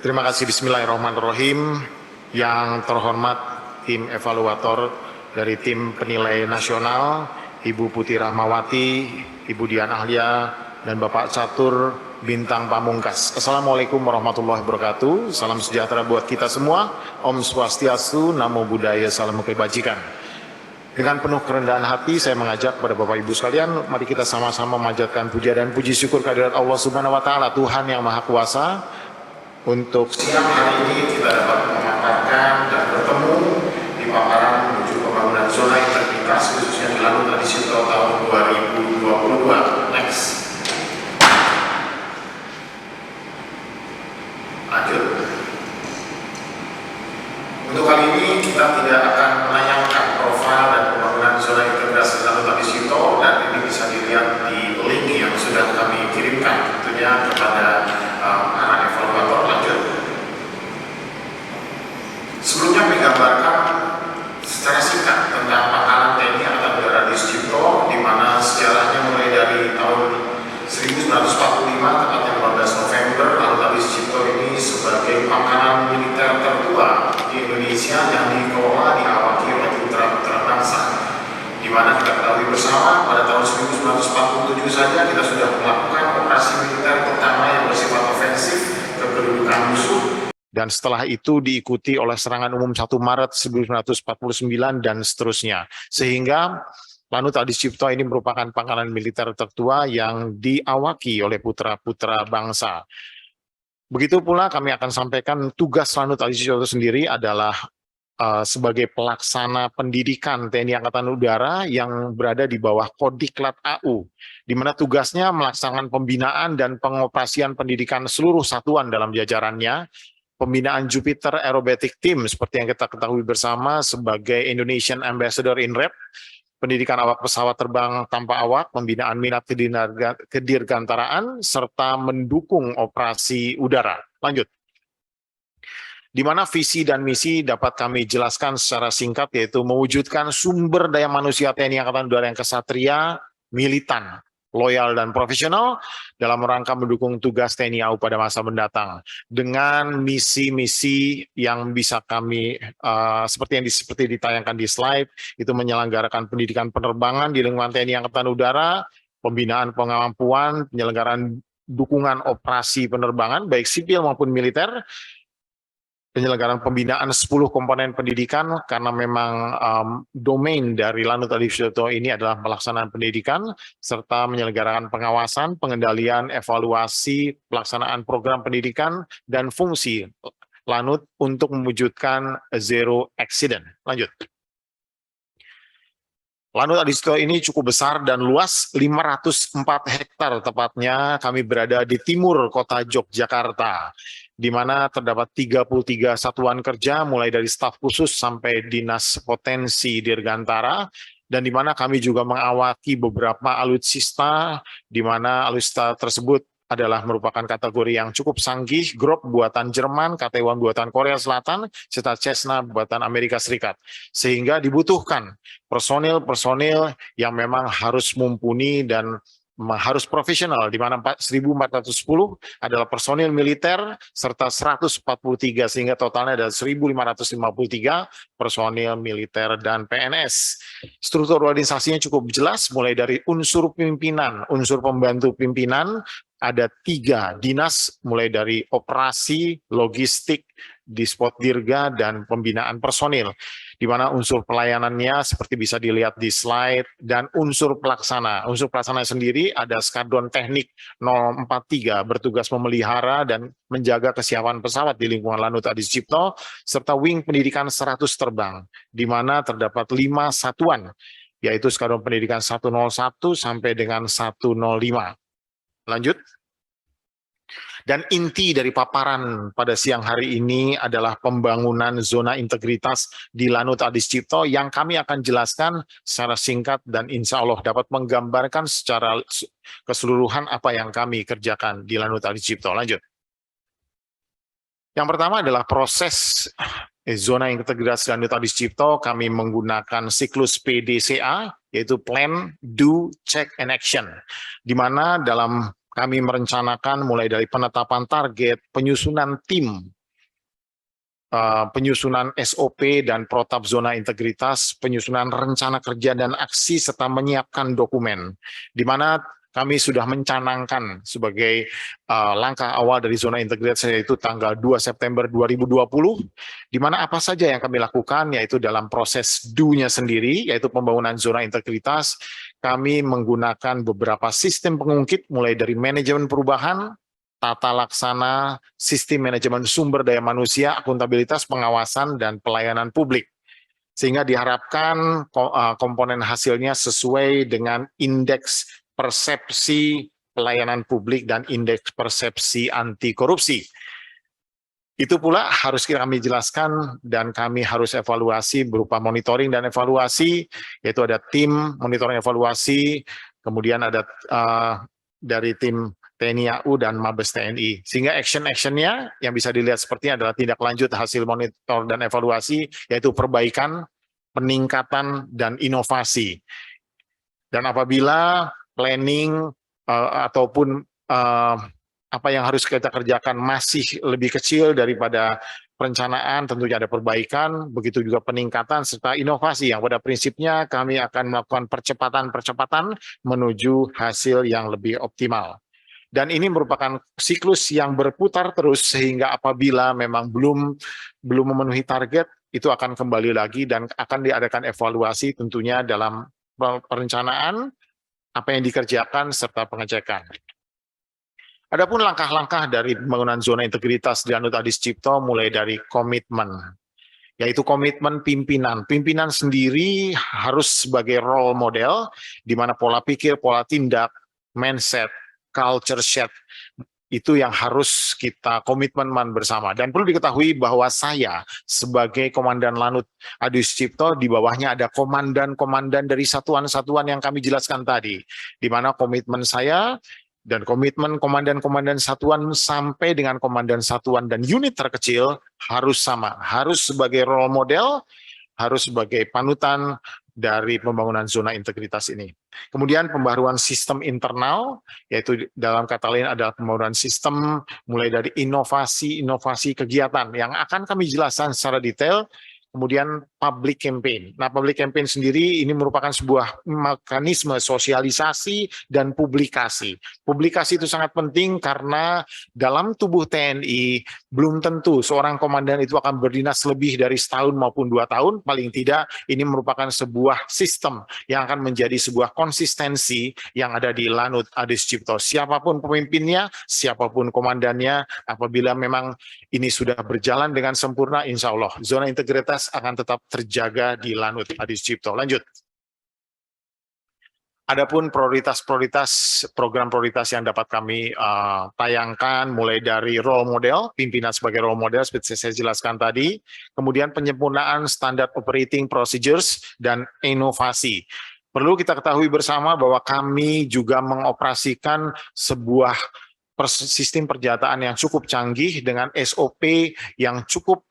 Terima kasih. Bismillahirrahmanirrahim. Yang terhormat tim evaluator dari tim penilai nasional, Ibu Putih Rahmawati, Ibu Dian Ahlia, dan Bapak Catur Bintang Pamungkas. Assalamualaikum warahmatullahi wabarakatuh. Salam sejahtera buat kita semua. Om Swastiastu, Namo Buddhaya, Salam Kebajikan. Dengan penuh kerendahan hati, saya mengajak kepada Bapak Ibu sekalian, mari kita sama-sama memanjatkan puja dan puji syukur kehadirat Allah Subhanahu wa Ta'ala, Tuhan yang Maha Kuasa. Untuk siang hari ini kita dapat memaparkan dan bertemu di paparan menuju pembangunan zona integritas khususnya di Lanut Adisito tahun 2022. Next. Lanjut. Untuk kali ini kita tidak akan menayangkan profil dan pembangunan zona integritas di Lanut Adisito, dan ini bisa dilihat di link yang sudah kami kirimkan tentunya kepada anak evaluator. Lanjut. Sebelumnya menggambarkan secara singkat tentang pangkalan TNI Angkatan Udara Adisito, di mana sejarahnya mulai dari tahun 1945, tepatnya 15 November, Lanut Adisito ini sebagai pangkalan militer tertua di Indonesia yang dikelola diawaki oleh putra-putra bangsa, di mana kita ketahui bersama pada tahun 1947 saja kita sudah melakukan operasi militer pertama yang bersifat ofensif ke kedudukan musuh. Dan setelah itu diikuti oleh serangan umum 1 Maret 1949 dan seterusnya. Sehingga Lanut Adisito ini merupakan pangkalan militer tertua yang diawaki oleh putra-putra bangsa. Begitu pula kami akan sampaikan tugas Lanut Adisito sendiri adalah sebagai pelaksana pendidikan TNI Angkatan Udara yang berada di bawah Kodiklat AU, di mana tugasnya melaksanakan pembinaan dan pengoperasian pendidikan seluruh satuan dalam jajarannya, pembinaan Jupiter Aerobatic Team seperti yang kita ketahui bersama sebagai Indonesian Ambassador in REP, pendidikan awak pesawat terbang tanpa awak, pembinaan minat kedirgantaraan, serta mendukung operasi udara. Lanjut. Di mana visi dan misi dapat kami jelaskan secara singkat, yaitu mewujudkan sumber daya manusia TNI Angkatan Udara yang kesatria, militan, loyal dan profesional dalam rangka mendukung tugas TNI AU pada masa mendatang dengan misi-misi yang bisa kami seperti ditayangkan di slide, itu menyelenggarakan pendidikan penerbangan di lingkungan TNI Angkatan Udara, pembinaan pengampuan, penyelenggaraan dukungan operasi penerbangan baik sipil maupun militer, penyelenggaraan pembinaan 10 komponen pendidikan, karena memang domain dari Lanut Adisito ini adalah pelaksanaan pendidikan, serta menyelenggarakan pengawasan, pengendalian, evaluasi, pelaksanaan program pendidikan, dan fungsi Lanut untuk mewujudkan zero accident. Lanjut. Lanut Adisito ini cukup besar dan luas, 504 hektar tepatnya. Kami berada di timur kota Yogyakarta, di mana terdapat 33 satuan kerja, mulai dari staf khusus sampai dinas potensi dirgantara, dan di mana kami juga mengawaki beberapa alutsista, di mana alutsista tersebut adalah merupakan kategori yang cukup sanggih, Grop buatan Jerman, KT-1 buatan Korea Selatan, serta Cessna buatan Amerika Serikat. Sehingga dibutuhkan personil-personil yang memang harus mumpuni dan harus profesional, di mana 1.410 adalah personil militer, serta 143, sehingga totalnya ada 1.553 personil militer dan PNS. Struktur organisasinya cukup jelas, mulai dari unsur pimpinan, unsur pembantu pimpinan, ada 3 dinas, mulai dari operasi, logistik, Dispotdirga, dan pembinaan personil, di mana unsur pelayanannya seperti bisa dilihat di slide, dan unsur pelaksana. Unsur pelaksana sendiri ada Skadron Teknik 043 bertugas memelihara dan menjaga kesiapan pesawat di lingkungan Lanut Adisito, serta Wing Pendidikan 100 terbang, di mana terdapat 5 satuan, yaitu Skadron Pendidikan 101 sampai dengan 105. Lanjut. Dan inti dari paparan pada siang hari ini adalah pembangunan zona integritas di Lanut Adisito yang kami akan jelaskan secara singkat dan insya Allah dapat menggambarkan secara keseluruhan apa yang kami kerjakan di Lanut Adisito. Lanjut. Yang pertama adalah proses zona integritas Lanut Adisito. Kami menggunakan siklus PDCA, yaitu Plan, Do, Check, and Action, di mana dalam kami merencanakan mulai dari penetapan target, penyusunan tim penyusunan SOP dan protap zona integritas, penyusunan rencana kerja dan aksi, serta menyiapkan dokumen, di mana kami sudah mencanangkan sebagai langkah awal dari zona integritas, yaitu tanggal 2 September 2020, di mana apa saja yang kami lakukan, yaitu dalam proses do-nya sendiri, yaitu pembangunan zona integritas, kami menggunakan beberapa sistem pengungkit, mulai dari manajemen perubahan, tata laksana, sistem manajemen sumber daya manusia, akuntabilitas, pengawasan, dan pelayanan publik. Sehingga diharapkan komponen hasilnya sesuai dengan indeks persepsi pelayanan publik dan indeks persepsi anti korupsi. Itu pula harus kami jelaskan dan kami harus evaluasi berupa monitoring dan evaluasi, yaitu ada tim monitoring evaluasi, kemudian ada dari tim TNI AU dan Mabes TNI. Sehingga action-actionnya yang bisa dilihat seperti adalah tindak lanjut hasil monitor dan evaluasi, yaitu perbaikan, peningkatan, dan inovasi. Dan apabila planning ataupun apa yang harus kita kerjakan masih lebih kecil daripada perencanaan, tentunya ada perbaikan, begitu juga peningkatan serta inovasi yang pada prinsipnya kami akan melakukan percepatan-percepatan menuju hasil yang lebih optimal. Dan ini merupakan siklus yang berputar terus, sehingga apabila memang belum memenuhi target, itu akan kembali lagi dan akan diadakan evaluasi tentunya dalam perencanaan, apa yang dikerjakan, serta pengecekan. Adapun langkah-langkah dari pembangunan zona integritas di Lanut Adi Sucipto mulai dari komitmen, yaitu komitmen pimpinan. Pimpinan sendiri harus sebagai role model, di mana pola pikir, pola tindak, mindset, culture set, itu yang harus kita komitmen bersama. Dan perlu diketahui bahwa saya sebagai Komandan Lanut Adi Sucipto, di bawahnya ada komandan-komandan dari satuan-satuan yang kami jelaskan tadi, di mana komitmen saya dan komitmen komandan-komandan satuan sampai dengan komandan satuan dan unit terkecil harus sama, harus sebagai role model, harus sebagai panutan dari pembangunan zona integritas ini. Kemudian pembaruan sistem internal, yaitu dalam kata lain adalah pembaruan sistem mulai dari inovasi kegiatan yang akan kami jelaskan secara detail. Kemudian public campaign. Nah, public campaign sendiri ini merupakan sebuah mekanisme sosialisasi dan publikasi. Publikasi itu sangat penting karena dalam tubuh TNI belum tentu seorang komandan itu akan berdinas lebih dari setahun maupun 2 tahun. Paling tidak ini merupakan sebuah sistem yang akan menjadi sebuah konsistensi yang ada di Lanut Adi Sucipto. Siapapun pemimpinnya, siapapun komandannya, apabila memang ini sudah berjalan dengan sempurna, insya Allah zona integritas akan tetap terjaga di Lanut Adi Sucipto. Lanjut. Adapun prioritas-prioritas, program prioritas yang dapat kami tayangkan, mulai dari role model, pimpinan sebagai role model, seperti saya jelaskan tadi, kemudian penyempurnaan standar operating procedures, dan inovasi. Perlu kita ketahui bersama bahwa kami juga mengoperasikan sebuah sistem perjataan yang cukup canggih dengan SOP yang cukup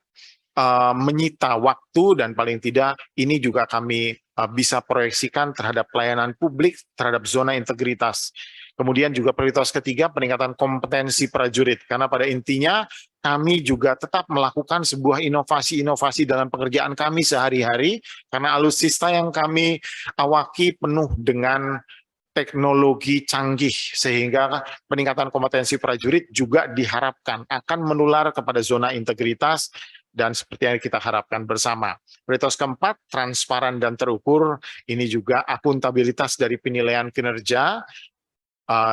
menyita waktu, dan paling tidak ini juga kami bisa proyeksikan terhadap pelayanan publik, terhadap zona integritas. Kemudian juga prioritas ketiga, peningkatan kompetensi prajurit, karena pada intinya kami juga tetap melakukan sebuah inovasi-inovasi dalam pekerjaan kami sehari-hari, karena alutsista yang kami awaki penuh dengan teknologi canggih, sehingga peningkatan kompetensi prajurit juga diharapkan akan menular kepada zona integritas, dan seperti yang kita harapkan bersama. Prioritas keempat, transparan dan terukur, ini juga akuntabilitas dari penilaian kinerja,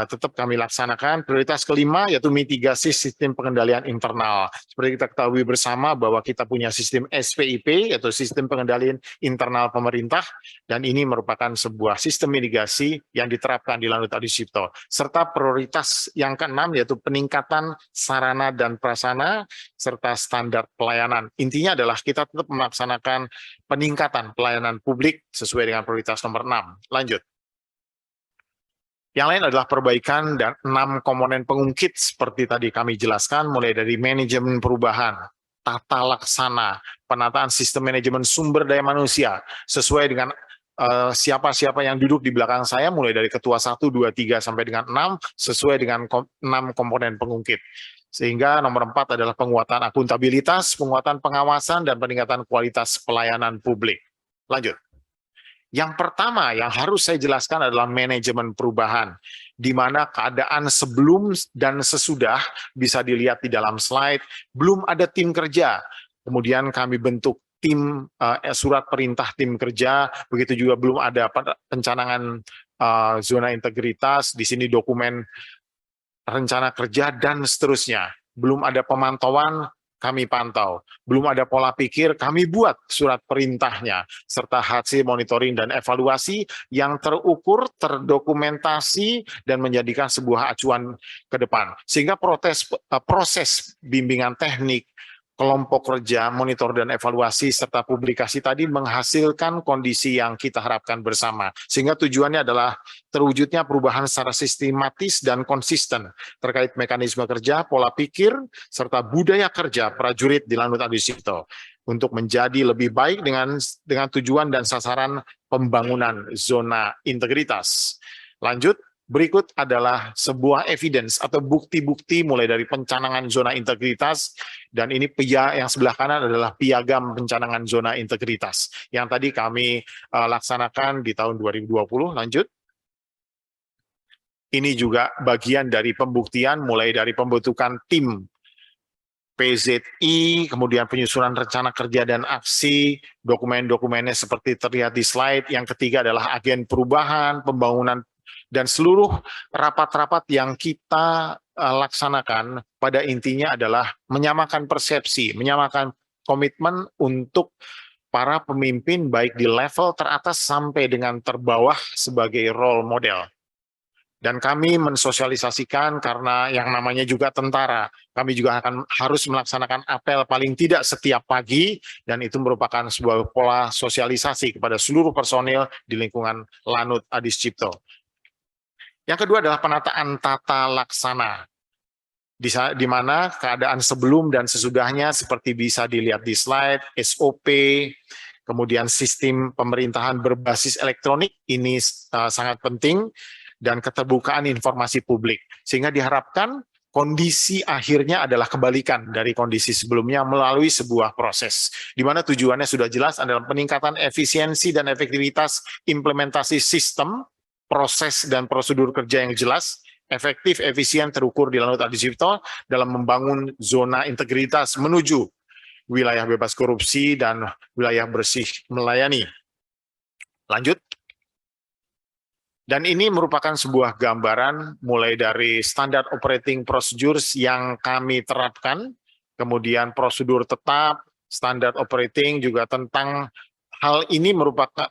tetap kami laksanakan. Prioritas kelima yaitu mitigasi sistem pengendalian internal. Seperti kita ketahui bersama bahwa kita punya sistem SPIP, yaitu sistem pengendalian internal pemerintah, dan ini merupakan sebuah sistem mitigasi yang diterapkan di Lanut Adi Sucipto. Serta prioritas yang keenam yaitu peningkatan sarana dan prasarana serta standar pelayanan. Intinya adalah kita tetap melaksanakan peningkatan pelayanan publik sesuai dengan prioritas nomor 6. Lanjut. Yang lain adalah perbaikan dan 6 komponen pengungkit seperti tadi kami jelaskan, mulai dari manajemen perubahan, tata laksana, penataan sistem manajemen sumber daya manusia sesuai dengan siapa-siapa yang duduk di belakang saya, mulai dari ketua 1, 2, 3, sampai dengan 6, sesuai dengan 6 komponen pengungkit. Sehingga nomor 4 adalah penguatan akuntabilitas, penguatan pengawasan, dan peningkatan kualitas pelayanan publik. Lanjut. Yang pertama yang harus saya jelaskan adalah manajemen perubahan, di mana keadaan sebelum dan sesudah bisa dilihat di dalam slide. Belum ada tim kerja, kemudian kami bentuk tim surat perintah tim kerja, begitu juga belum ada pencanangan zona integritas, di sini dokumen rencana kerja dan seterusnya. Belum ada pemantauan, kami pantau. Belum ada pola pikir, kami buat surat perintahnya, serta hasil monitoring dan evaluasi yang terukur, terdokumentasi, dan menjadikan sebuah acuan ke depan. Sehingga proses bimbingan teknik, kelompok kerja, monitor dan evaluasi, serta publikasi tadi menghasilkan kondisi yang kita harapkan bersama. Sehingga tujuannya adalah terwujudnya perubahan secara sistematis dan konsisten terkait mekanisme kerja, pola pikir, serta budaya kerja prajurit di Lanut Adi Sucipto untuk menjadi lebih baik dengan tujuan dan sasaran pembangunan zona integritas. Lanjut. Berikut adalah sebuah evidence atau bukti-bukti mulai dari pencanangan zona integritas, dan ini yang sebelah kanan adalah piagam pencanangan zona integritas yang tadi kami laksanakan di tahun 2020. Lanjut. Ini juga bagian dari pembuktian mulai dari pembentukan tim PZI, kemudian penyusunan rencana kerja dan aksi, dokumen-dokumennya seperti terlihat di slide. Yang ketiga adalah agen perubahan, pembangunan, dan seluruh rapat-rapat yang kita laksanakan pada intinya adalah menyamakan persepsi, menyamakan komitmen untuk para pemimpin baik di level teratas sampai dengan terbawah sebagai role model. Dan kami mensosialisasikan karena yang namanya juga tentara, kami juga harus melaksanakan apel paling tidak setiap pagi, dan itu merupakan sebuah pola sosialisasi kepada seluruh personil di lingkungan Lanut Adi Sucipto. Yang kedua adalah penataan tata laksana, di mana keadaan sebelum dan sesudahnya seperti bisa dilihat di slide, SOP, kemudian sistem pemerintahan berbasis elektronik, ini sangat penting, dan keterbukaan informasi publik. Sehingga diharapkan kondisi akhirnya adalah kebalikan dari kondisi sebelumnya melalui sebuah proses, di mana tujuannya sudah jelas adalah peningkatan efisiensi dan efektivitas implementasi sistem, proses dan prosedur kerja yang jelas, efektif, efisien, terukur di Lanut Adi Sucipto dalam membangun zona integritas menuju wilayah bebas korupsi dan wilayah bersih melayani. Lanjut. Dan ini merupakan sebuah gambaran mulai dari standar operating procedures yang kami terapkan, kemudian prosedur tetap, standar operating juga tentang hal ini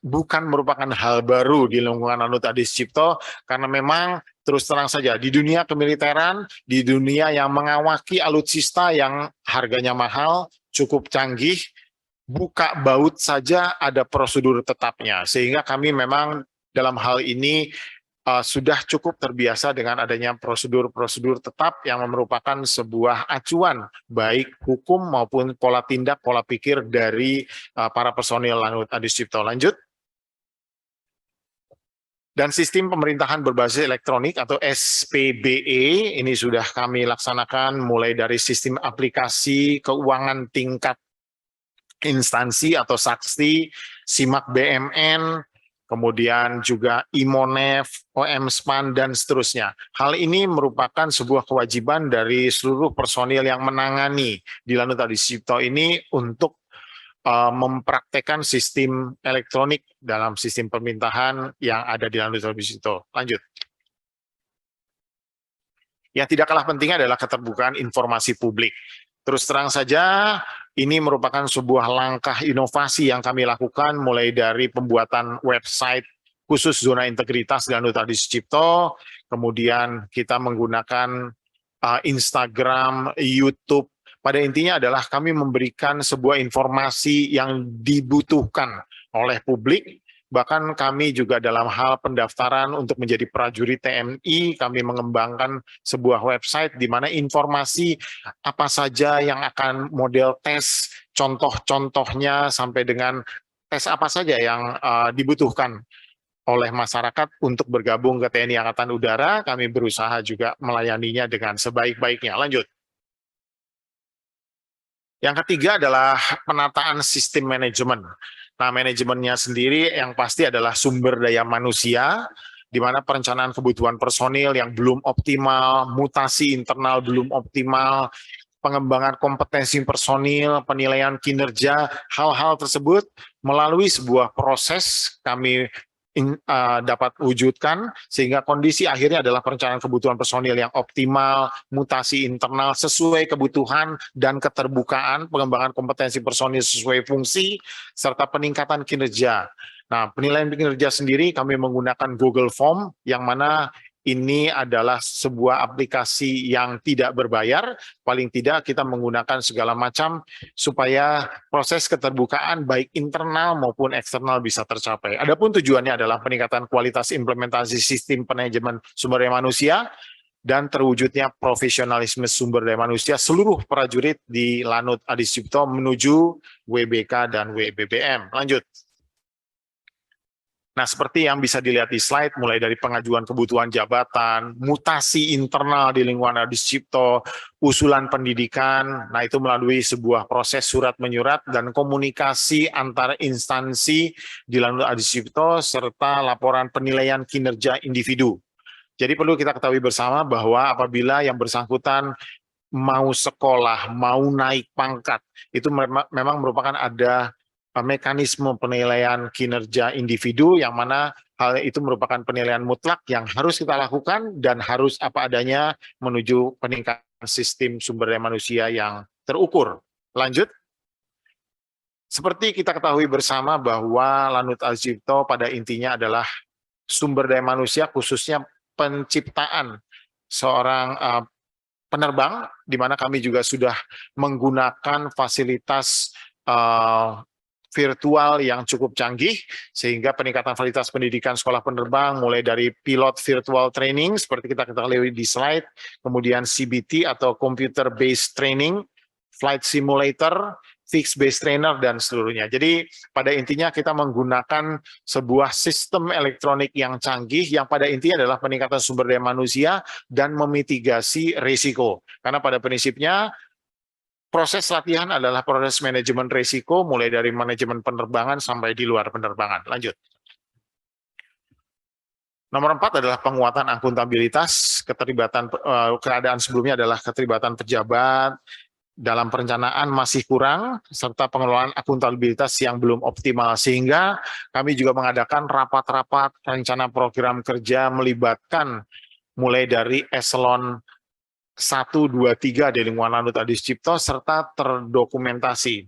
bukan merupakan hal baru di lingkungan Lanut Adi Sucipto, karena memang terus terang saja di dunia kemiliteran, di dunia yang mengawaki alutsista yang harganya mahal, cukup canggih, buka baut saja ada prosedur tetapnya, sehingga kami memang dalam hal ini sudah cukup terbiasa dengan adanya prosedur-prosedur tetap yang merupakan sebuah acuan baik hukum maupun pola tindak, pola pikir dari para personil Lanut Adi Sucipto. Lanjut. Dan sistem pemerintahan berbasis elektronik atau SPBE ini sudah kami laksanakan mulai dari sistem aplikasi keuangan tingkat instansi atau saksi, SIMAK BMN, kemudian juga IMONEF, OMSPAN, dan seterusnya. Hal ini merupakan sebuah kewajiban dari seluruh personil yang menangani di Lanut Adi Sucipto ini untuk mempraktekkan sistem elektronik dalam sistem pemerintahan yang ada di Lanut Adi Sucipto. Lanjut. Yang tidak kalah penting adalah keterbukaan informasi publik. Terus terang saja, ini merupakan sebuah langkah inovasi yang kami lakukan mulai dari pembuatan website khusus zona integritas Lanut Adi Sucipto, kemudian kita menggunakan Instagram, YouTube. Pada intinya adalah kami memberikan sebuah informasi yang dibutuhkan oleh publik. Bahkan kami juga dalam hal pendaftaran untuk menjadi prajurit TNI, kami mengembangkan sebuah website di mana informasi apa saja yang akan model tes, contoh-contohnya sampai dengan tes apa saja yang dibutuhkan oleh masyarakat untuk bergabung ke TNI Angkatan Udara. Kami berusaha juga melayaninya dengan sebaik-baiknya. Lanjut. Yang ketiga adalah penataan sistem manajemen. Nah, manajemennya sendiri yang pasti adalah sumber daya manusia, di mana perencanaan kebutuhan personil yang belum optimal, mutasi internal belum optimal, pengembangan kompetensi personil, penilaian kinerja, hal-hal tersebut melalui sebuah proses kami dapat wujudkan, sehingga kondisi akhirnya adalah perencanaan kebutuhan personil yang optimal, mutasi internal sesuai kebutuhan dan keterbukaan, pengembangan kompetensi personil sesuai fungsi, serta peningkatan kinerja. Nah, penilaian kinerja sendiri kami menggunakan Google Form, yang mana ini adalah sebuah aplikasi yang tidak berbayar, paling tidak kita menggunakan segala macam supaya proses keterbukaan baik internal maupun eksternal bisa tercapai. Adapun tujuannya adalah peningkatan kualitas implementasi sistem manajemen sumber daya manusia dan terwujudnya profesionalisme sumber daya manusia seluruh prajurit di Lanut Adi Sucipto menuju WBK dan WBBM. Lanjut. Nah, seperti yang bisa dilihat di slide, mulai dari pengajuan kebutuhan jabatan, mutasi internal di lingkungan Adi Sucipto, usulan pendidikan, nah itu melalui sebuah proses surat menyurat dan komunikasi antar instansi di Lanut Adi Sucipto, serta laporan penilaian kinerja individu. Jadi perlu kita ketahui bersama bahwa apabila yang bersangkutan mau sekolah, mau naik pangkat, itu memang merupakan ada mekanisme penilaian kinerja individu, yang mana hal itu merupakan penilaian mutlak yang harus kita lakukan dan harus apa adanya menuju peningkatan sistem sumber daya manusia yang terukur. Lanjut. Seperti kita ketahui bersama bahwa Lanut Adi Sucipto pada intinya adalah sumber daya manusia, khususnya penciptaan seorang penerbang, di mana kami juga sudah menggunakan fasilitas virtual yang cukup canggih, sehingga peningkatan fasilitas pendidikan sekolah penerbang mulai dari pilot virtual training seperti kita ketahui di slide, kemudian CBT atau computer based training, flight simulator, fixed base trainer, dan seluruhnya. Jadi pada intinya kita menggunakan sebuah sistem elektronik yang canggih yang pada intinya adalah peningkatan sumber daya manusia dan memitigasi risiko. Karena pada prinsipnya proses latihan adalah proses manajemen risiko, mulai dari manajemen penerbangan sampai di luar penerbangan. Lanjut. Nomor 4 adalah penguatan akuntabilitas. Keterlibatan keadaan sebelumnya adalah keterlibatan pejabat dalam perencanaan masih kurang, serta pengelolaan akuntabilitas yang belum optimal, sehingga kami juga mengadakan rapat-rapat rencana program kerja melibatkan mulai dari eselon 1, 2, 3 di lingkungan Lanut Adi Sucipto, serta terdokumentasi,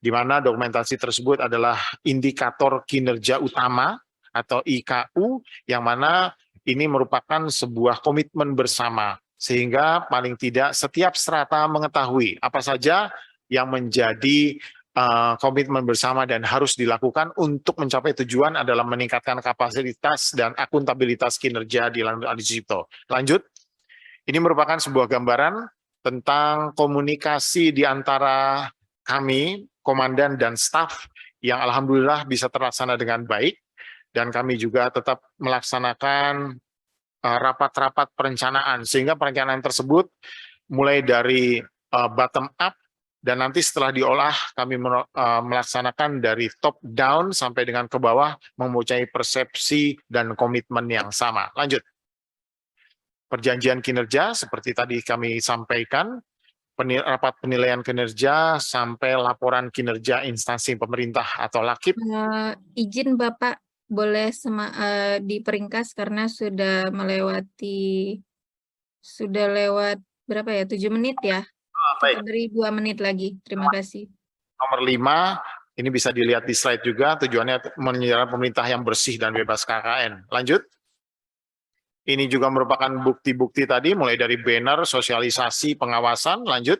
di mana dokumentasi tersebut adalah indikator kinerja utama atau IKU, yang mana ini merupakan sebuah komitmen bersama, sehingga paling tidak setiap strata mengetahui apa saja yang menjadi komitmen bersama dan harus dilakukan untuk mencapai tujuan adalah meningkatkan kapasitas dan akuntabilitas kinerja di Lanut Adi Sucipto. Lanjut. Ini merupakan sebuah gambaran tentang komunikasi di antara kami, komandan dan staf, yang alhamdulillah bisa terlaksana dengan baik, dan kami juga tetap melaksanakan rapat-rapat perencanaan, sehingga perencanaan tersebut mulai dari bottom up, dan nanti setelah diolah kami melaksanakan dari top down sampai dengan ke bawah, mempunyai persepsi dan komitmen yang sama. Lanjut. Perjanjian kinerja seperti tadi kami sampaikan, rapat penilaian kinerja sampai laporan kinerja instansi pemerintah atau LAKIP. Izin Bapak, boleh diperingkas karena sudah lewat berapa ya, 7 menit ya? Baik. Kita beri 2 menit lagi. Terima kasih. Nomor 5, ini bisa dilihat di slide juga, tujuannya menyelenggarakan pemerintah yang bersih dan bebas KKN. Lanjut. Ini juga merupakan bukti-bukti tadi, mulai dari banner, sosialisasi, pengawasan. Lanjut.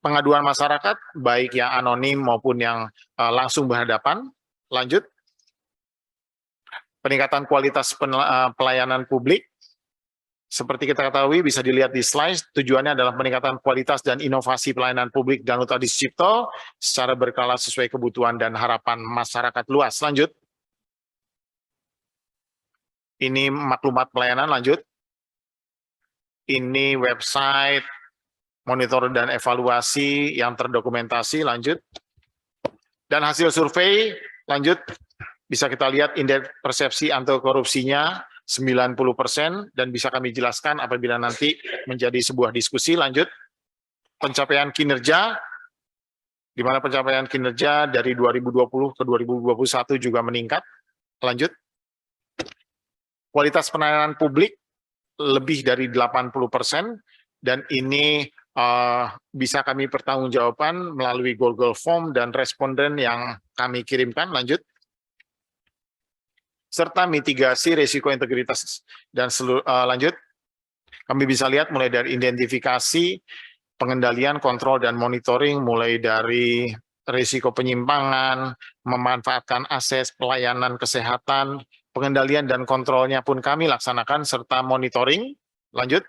Pengaduan masyarakat, baik yang anonim maupun yang langsung berhadapan. Lanjut. Peningkatan kualitas pelayanan publik. Seperti kita ketahui, bisa dilihat di slide, tujuannya adalah peningkatan kualitas dan inovasi pelayanan publik Danut Adi Sucipto secara berkala sesuai kebutuhan dan harapan masyarakat luas. Lanjut. Ini maklumat pelayanan, lanjut. Ini website, monitor dan evaluasi yang terdokumentasi, lanjut. Dan hasil survei, lanjut. Bisa kita lihat indeks persepsi anti korupsinya 90% dan bisa kami jelaskan apabila nanti menjadi sebuah diskusi. Lanjut. Pencapaian kinerja, di mana pencapaian kinerja dari 2020 ke 2021 juga meningkat. Lanjut. Kualitas pelayanan publik lebih dari 80% dan ini bisa kami pertanggungjawabkan melalui Google Form dan responden yang kami kirimkan. Lanjut. Serta mitigasi risiko integritas dan lanjut. Kami bisa lihat mulai dari identifikasi, pengendalian, kontrol, dan monitoring, mulai dari risiko penyimpangan, memanfaatkan akses pelayanan kesehatan, pengendalian dan kontrolnya pun kami laksanakan, serta monitoring. Lanjut.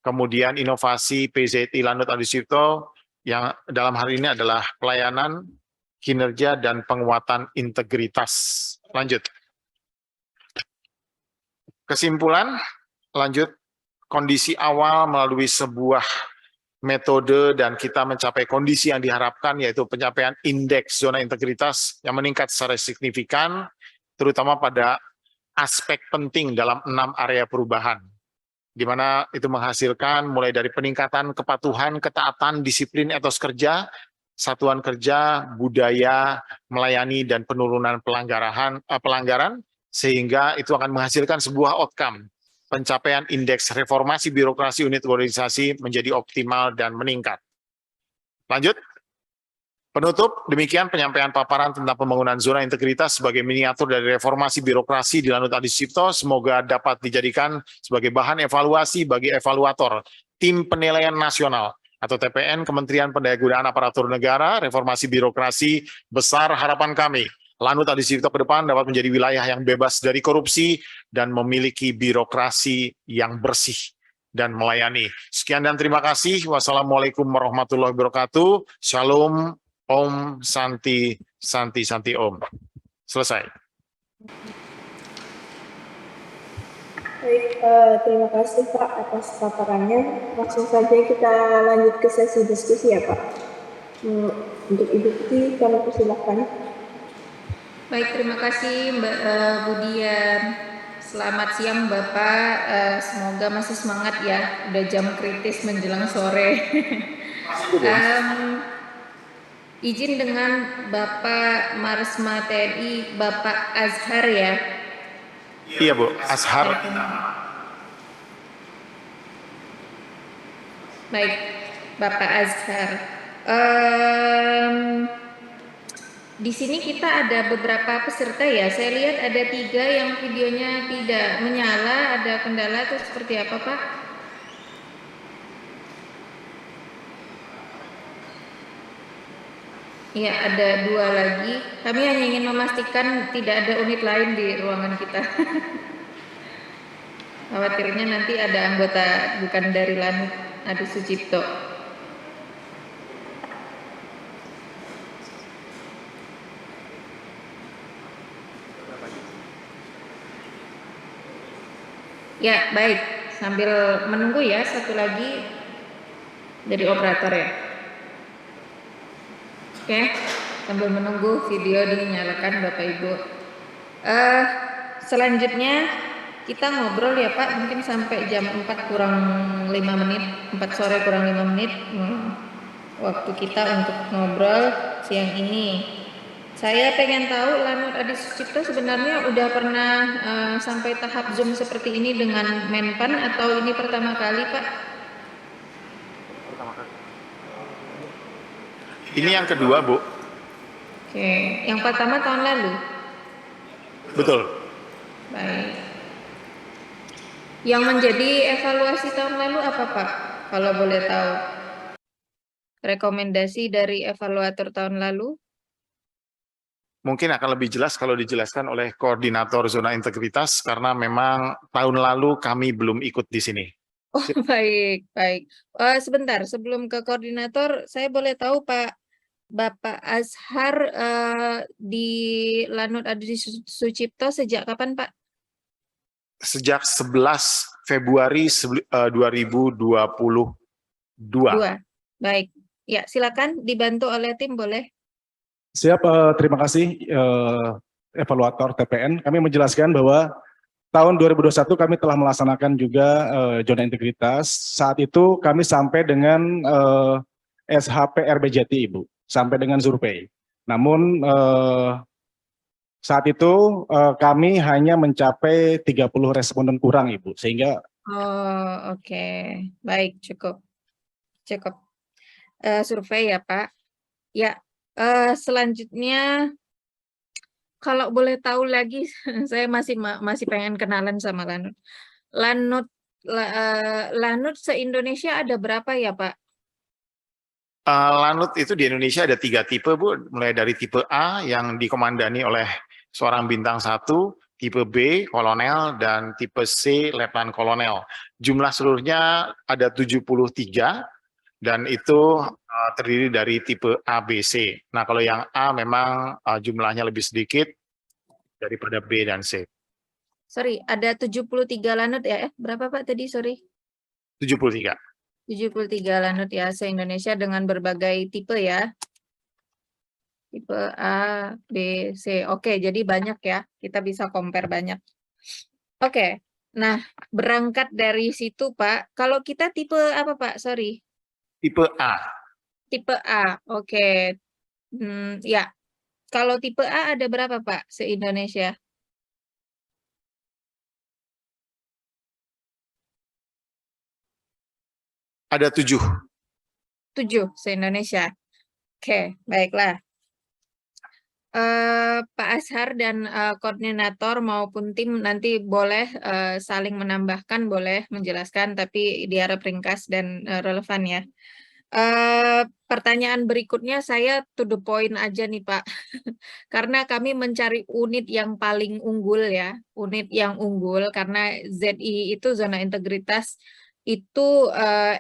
Kemudian inovasi PZI Danut Adi Sucipto yang dalam hal ini adalah pelayanan, kinerja, dan penguatan integritas. Lanjut. Kesimpulan, lanjut. Kondisi awal melalui sebuah metode dan kita mencapai kondisi yang diharapkan, yaitu pencapaian indeks zona integritas yang meningkat secara signifikan, terutama pada aspek penting dalam 6 area perubahan, di mana itu menghasilkan mulai dari peningkatan kepatuhan, ketaatan, disiplin etos kerja, satuan kerja, budaya, melayani, dan penurunan pelanggaran, sehingga itu akan menghasilkan sebuah outcome, pencapaian indeks reformasi birokrasi unit organisasi menjadi optimal dan meningkat. Lanjut. Penutup, demikian penyampaian paparan tentang pembangunan zona integritas sebagai miniatur dari reformasi birokrasi di Danut Adi Sucipto. Semoga dapat dijadikan sebagai bahan evaluasi bagi evaluator Tim Penilaian Nasional atau TPN Kementerian Pendayaan Aparatur Negara, reformasi birokrasi besar harapan kami. Danut Adi Sucipto ke depan dapat menjadi wilayah yang bebas dari korupsi dan memiliki birokrasi yang bersih dan melayani. Sekian dan terima kasih. Wassalamualaikum warahmatullahi wabarakatuh. Shalom. Om Santi Santi Santi Om. Selesai. Baik, terima kasih Pak atas paparannya. Langsung saja kita lanjut ke sesi diskusi ya Pak. Untuk Ibu Putih, kami persilahkan. Baik, terima kasih Mbak Budian. Selamat siang Bapak, semoga masih semangat ya, udah jam kritis menjelang sore. Izin dengan Bapak Marsma TNI, Bapak Azhar ya. Iya Bu, Azhar. Baik, Bapak Azhar. Di sini kita ada beberapa peserta ya. Saya lihat ada 3 yang videonya tidak menyala. Ada kendala atau seperti apa Pak? Iya, ada 2 lagi. Kami hanya ingin memastikan tidak ada unit lain di ruangan kita. Khawatirnya nanti ada anggota bukan dari Danut Adi Sucipto. Ya, baik. Sambil menunggu ya, satu lagi dari operator ya. Oke, sambil menunggu video dinyalakan Bapak Ibu. Selanjutnya kita ngobrol ya Pak, mungkin sampai jam 4 kurang 5 menit, 4 sore kurang 5 menit waktu kita untuk ngobrol siang ini. Saya pengen tahu Danut Adi Sucipto sebenarnya udah pernah sampai tahap Zoom seperti ini dengan Menpan atau ini pertama kali Pak? Ini yang kedua Bu. Oke, yang pertama tahun lalu? Betul. Baik. Yang menjadi evaluasi tahun lalu apa Pak? Kalau boleh tahu. Rekomendasi dari evaluator tahun lalu? mungkin akan lebih jelas kalau dijelaskan oleh koordinator zona integritas karena memang tahun lalu kami belum ikut di sini. Oh, baik, baik. Sebentar, sebelum ke koordinator, saya boleh tahu Bapak Azhar di Lanut Adi Sucipto sejak kapan, Pak? Sejak 11 Februari 2022. Dua. Baik. Ya, silakan dibantu oleh tim, boleh. Siap, terima kasih evaluator TPN. Kami menjelaskan bahwa tahun 2021 kami telah melaksanakan juga zona integritas. Saat itu kami sampai dengan SHP RBJT, Ibu, sampai dengan survei. Namun saat itu kami hanya mencapai 30 responden kurang, Ibu, sehingga Oh, oke. Baik, cukup. Cukup. Survei ya, Pak. Ya, selanjutnya kalau boleh tahu lagi, saya masih pengen kenalan sama Lanut. Lanut se-Indonesia ada berapa ya, Pak? Lanut itu di Indonesia ada 3 tipe, Bu. Mulai dari tipe A yang dikomandani oleh seorang bintang 1, tipe B, kolonel, dan tipe C, letnan kolonel. Jumlah seluruhnya ada 73, dan itu terdiri dari tipe A, B, C. Nah, kalau yang A memang jumlahnya lebih sedikit daripada B dan C. Sorry, ada 73 Lanut ya? Berapa Pak tadi, sorry? 73. 73 Lanut ya, se-Indonesia dengan berbagai tipe ya. Tipe A, B, C. Oke, jadi banyak ya. Kita bisa compare banyak. Oke, nah berangkat dari situ Pak, kalau kita tipe apa Pak? Sorry. Tipe A. Tipe A, oke. Ya, kalau tipe A ada berapa Pak se-Indonesia? Ada 7. 7 se-Indonesia. Oke, baiklah. Pak Azhar dan koordinator maupun tim nanti boleh saling menambahkan, boleh menjelaskan, tapi diharap ringkas dan relevan ya. Pertanyaan berikutnya saya to the point aja nih Pak, karena kami mencari unit yang paling unggul ya, unit yang unggul karena ZI itu zona integritas itu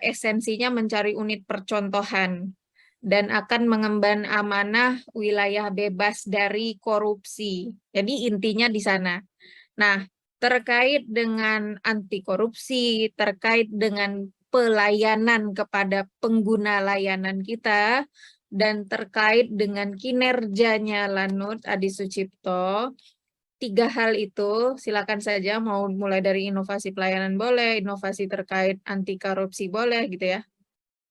esensinya mencari unit percontohan dan akan mengemban amanah wilayah bebas dari korupsi. Jadi intinya di sana. Nah, terkait dengan anti korupsi, terkait dengan pelayanan kepada pengguna layanan kita, dan terkait dengan kinerjanya Lanut Adi Sucipto, 3 hal itu silakan saja, mau mulai dari inovasi pelayanan boleh, inovasi terkait anti korupsi boleh gitu ya.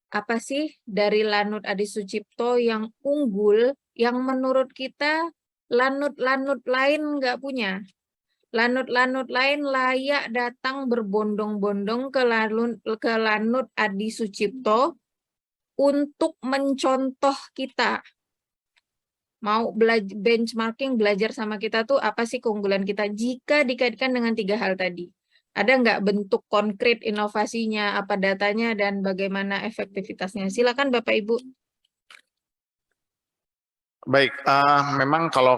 Apa sih dari Lanut Adi Sucipto yang unggul, yang menurut kita lanut-lanut lain nggak punya? Lanut-lanut lain layak datang berbondong-bondong ke Lanut Adi Sucipto untuk mencontoh kita. Mau benchmarking, belajar sama kita tuh apa sih keunggulan kita jika dikaitkan dengan 3 hal tadi. Ada nggak bentuk konkret inovasinya, apa datanya, dan bagaimana efektivitasnya? Silakan Bapak Ibu. Baik, memang kalau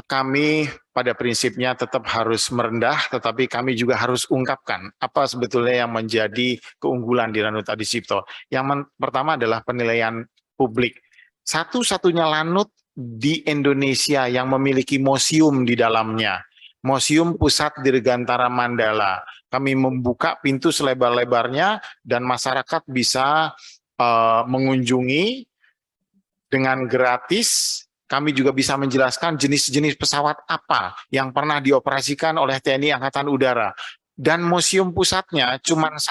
kami pada prinsipnya tetap harus merendah, tetapi kami juga harus ungkapkan apa sebetulnya yang menjadi keunggulan di Lanut Adi Sucipto. Yang pertama adalah penilaian publik. Satu-satunya lanut di Indonesia yang memiliki museum di dalamnya. Museum Pusat Dirgantara Mandala. Kami membuka pintu selebar-lebarnya dan masyarakat bisa mengunjungi dengan gratis. Kami juga bisa menjelaskan jenis-jenis pesawat apa yang pernah dioperasikan oleh TNI Angkatan Udara. Dan museum pusatnya cuma 1,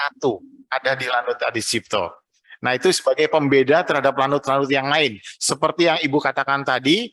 ada di Lanut Adi Sucipto. Nah, itu sebagai pembeda terhadap lanut-lanut yang lain. Seperti yang Ibu katakan tadi,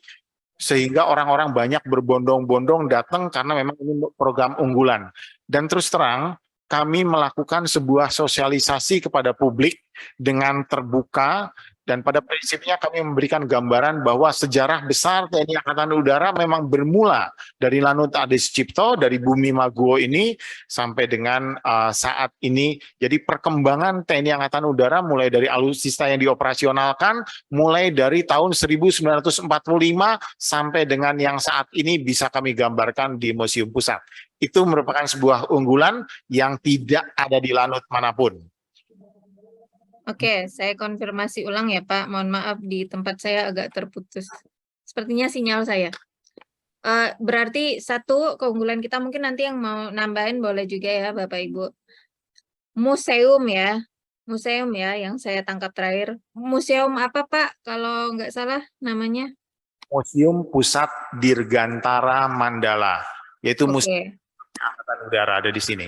sehingga orang-orang banyak berbondong-bondong datang karena memang ini program unggulan. Dan terus terang, kami melakukan sebuah sosialisasi kepada publik dengan terbuka Dan pada prinsipnya kami memberikan gambaran bahwa sejarah besar TNI Angkatan Udara memang bermula dari Lanut Adi Sucipto, dari Bumi Maguwo ini sampai dengan saat ini. Jadi perkembangan TNI Angkatan Udara mulai dari alutsista yang dioperasionalkan, mulai dari tahun 1945 sampai dengan yang saat ini bisa kami gambarkan di Museum Pusat. Itu merupakan sebuah unggulan yang tidak ada di lanut manapun. Oke, saya konfirmasi ulang ya Pak. Mohon maaf di tempat saya agak terputus. Sepertinya sinyal saya. Berarti satu keunggulan kita, mungkin nanti yang mau nambahin boleh juga ya Bapak Ibu. Museum ya yang saya tangkap terakhir. Museum apa Pak kalau nggak salah namanya? Museum Pusat Dirgantara Mandala, yaitu Museum Oke. Angkatan Udara ada di sini.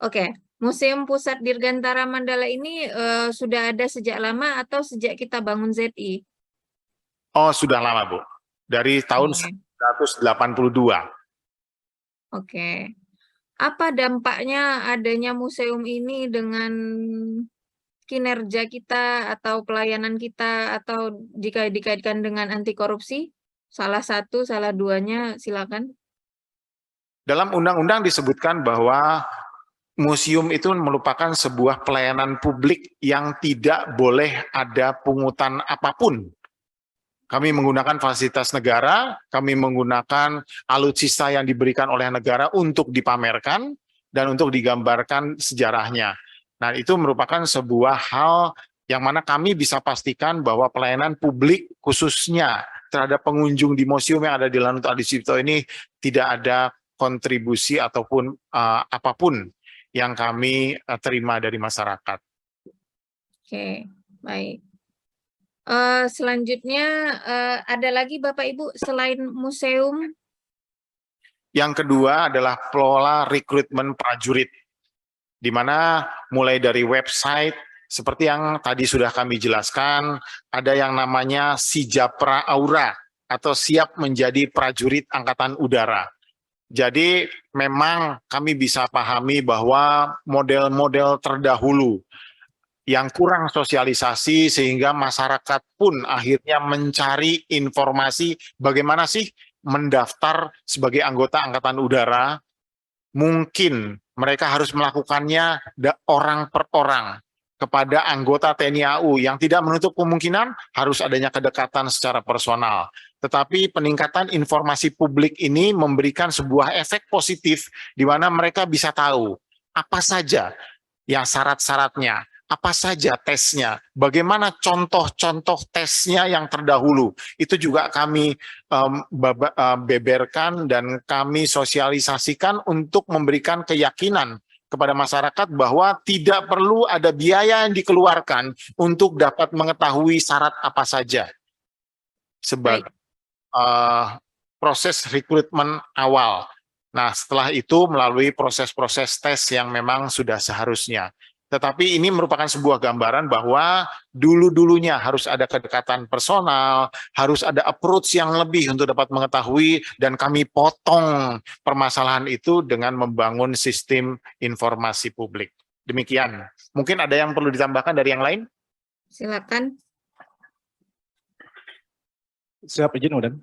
Oke. Museum Pusat Dirgantara Mandala ini sudah ada sejak lama atau sejak kita bangun ZI? Oh, sudah lama, Bu. Dari tahun Oke. 1982. Oke. Apa dampaknya adanya museum ini dengan kinerja kita atau pelayanan kita, atau jika dikaitkan dengan anti korupsi? Salah satu, salah duanya, silakan. Dalam undang-undang disebutkan bahwa museum itu merupakan sebuah pelayanan publik yang tidak boleh ada pungutan apapun. Kami menggunakan fasilitas negara, kami menggunakan alutsista yang diberikan oleh negara untuk dipamerkan dan untuk digambarkan sejarahnya. Nah, itu merupakan sebuah hal yang mana kami bisa pastikan bahwa pelayanan publik khususnya terhadap pengunjung di museum yang ada di Lanut Adi Sucipto ini tidak ada kontribusi ataupun apapun yang kami terima dari masyarakat. Oke, baik. Selanjutnya ada lagi Bapak Ibu selain museum? Yang kedua adalah pola rekrutmen prajurit, di mana mulai dari website seperti yang tadi sudah kami jelaskan, ada yang namanya Sijapra Aura atau siap menjadi prajurit Angkatan Udara. Jadi memang kami bisa pahami bahwa model-model terdahulu yang kurang sosialisasi sehingga masyarakat pun akhirnya mencari informasi bagaimana sih mendaftar sebagai anggota Angkatan Udara. Mungkin mereka harus melakukannya orang per orang kepada anggota TNI AU yang tidak menutup kemungkinan harus adanya kedekatan secara personal. Tetapi peningkatan informasi publik ini memberikan sebuah efek positif di mana mereka bisa tahu apa saja yang syarat-syaratnya, apa saja tesnya, bagaimana contoh-contoh tesnya yang terdahulu. Itu juga kami beberkan dan kami sosialisasikan untuk memberikan keyakinan kepada masyarakat bahwa tidak perlu ada biaya yang dikeluarkan untuk dapat mengetahui syarat apa saja sebagai proses rekrutmen awal. Nah, setelah itu melalui proses-proses tes yang memang sudah seharusnya. Tetapi ini merupakan sebuah gambaran bahwa dulu-dulunya harus ada kedekatan personal, harus ada approach yang lebih untuk dapat mengetahui, dan kami potong permasalahan itu dengan membangun sistem informasi publik. Demikian. Mungkin ada yang perlu ditambahkan dari yang lain? Silakan. Siap, izin Udan.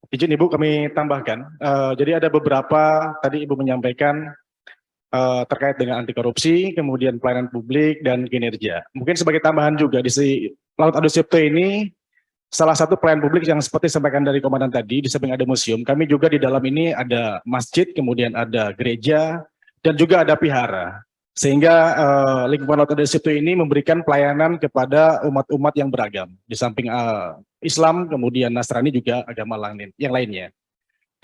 Izin Ibu kami tambahkan. Jadi ada beberapa tadi Ibu menyampaikan terkait dengan anti korupsi, kemudian pelayanan publik dan kinerja. Mungkin sebagai tambahan juga di Lanut Adi Sucipto ini salah satu pelayanan publik yang seperti disampaikan dari komandan tadi, di samping ada museum, kami juga di dalam ini ada masjid, kemudian ada gereja dan juga ada vihara. Sehingga lingkungan Lanut Adi Sucipto ini memberikan pelayanan kepada umat-umat yang beragam. Di samping Islam, kemudian Nasrani juga agama lain yang lainnya.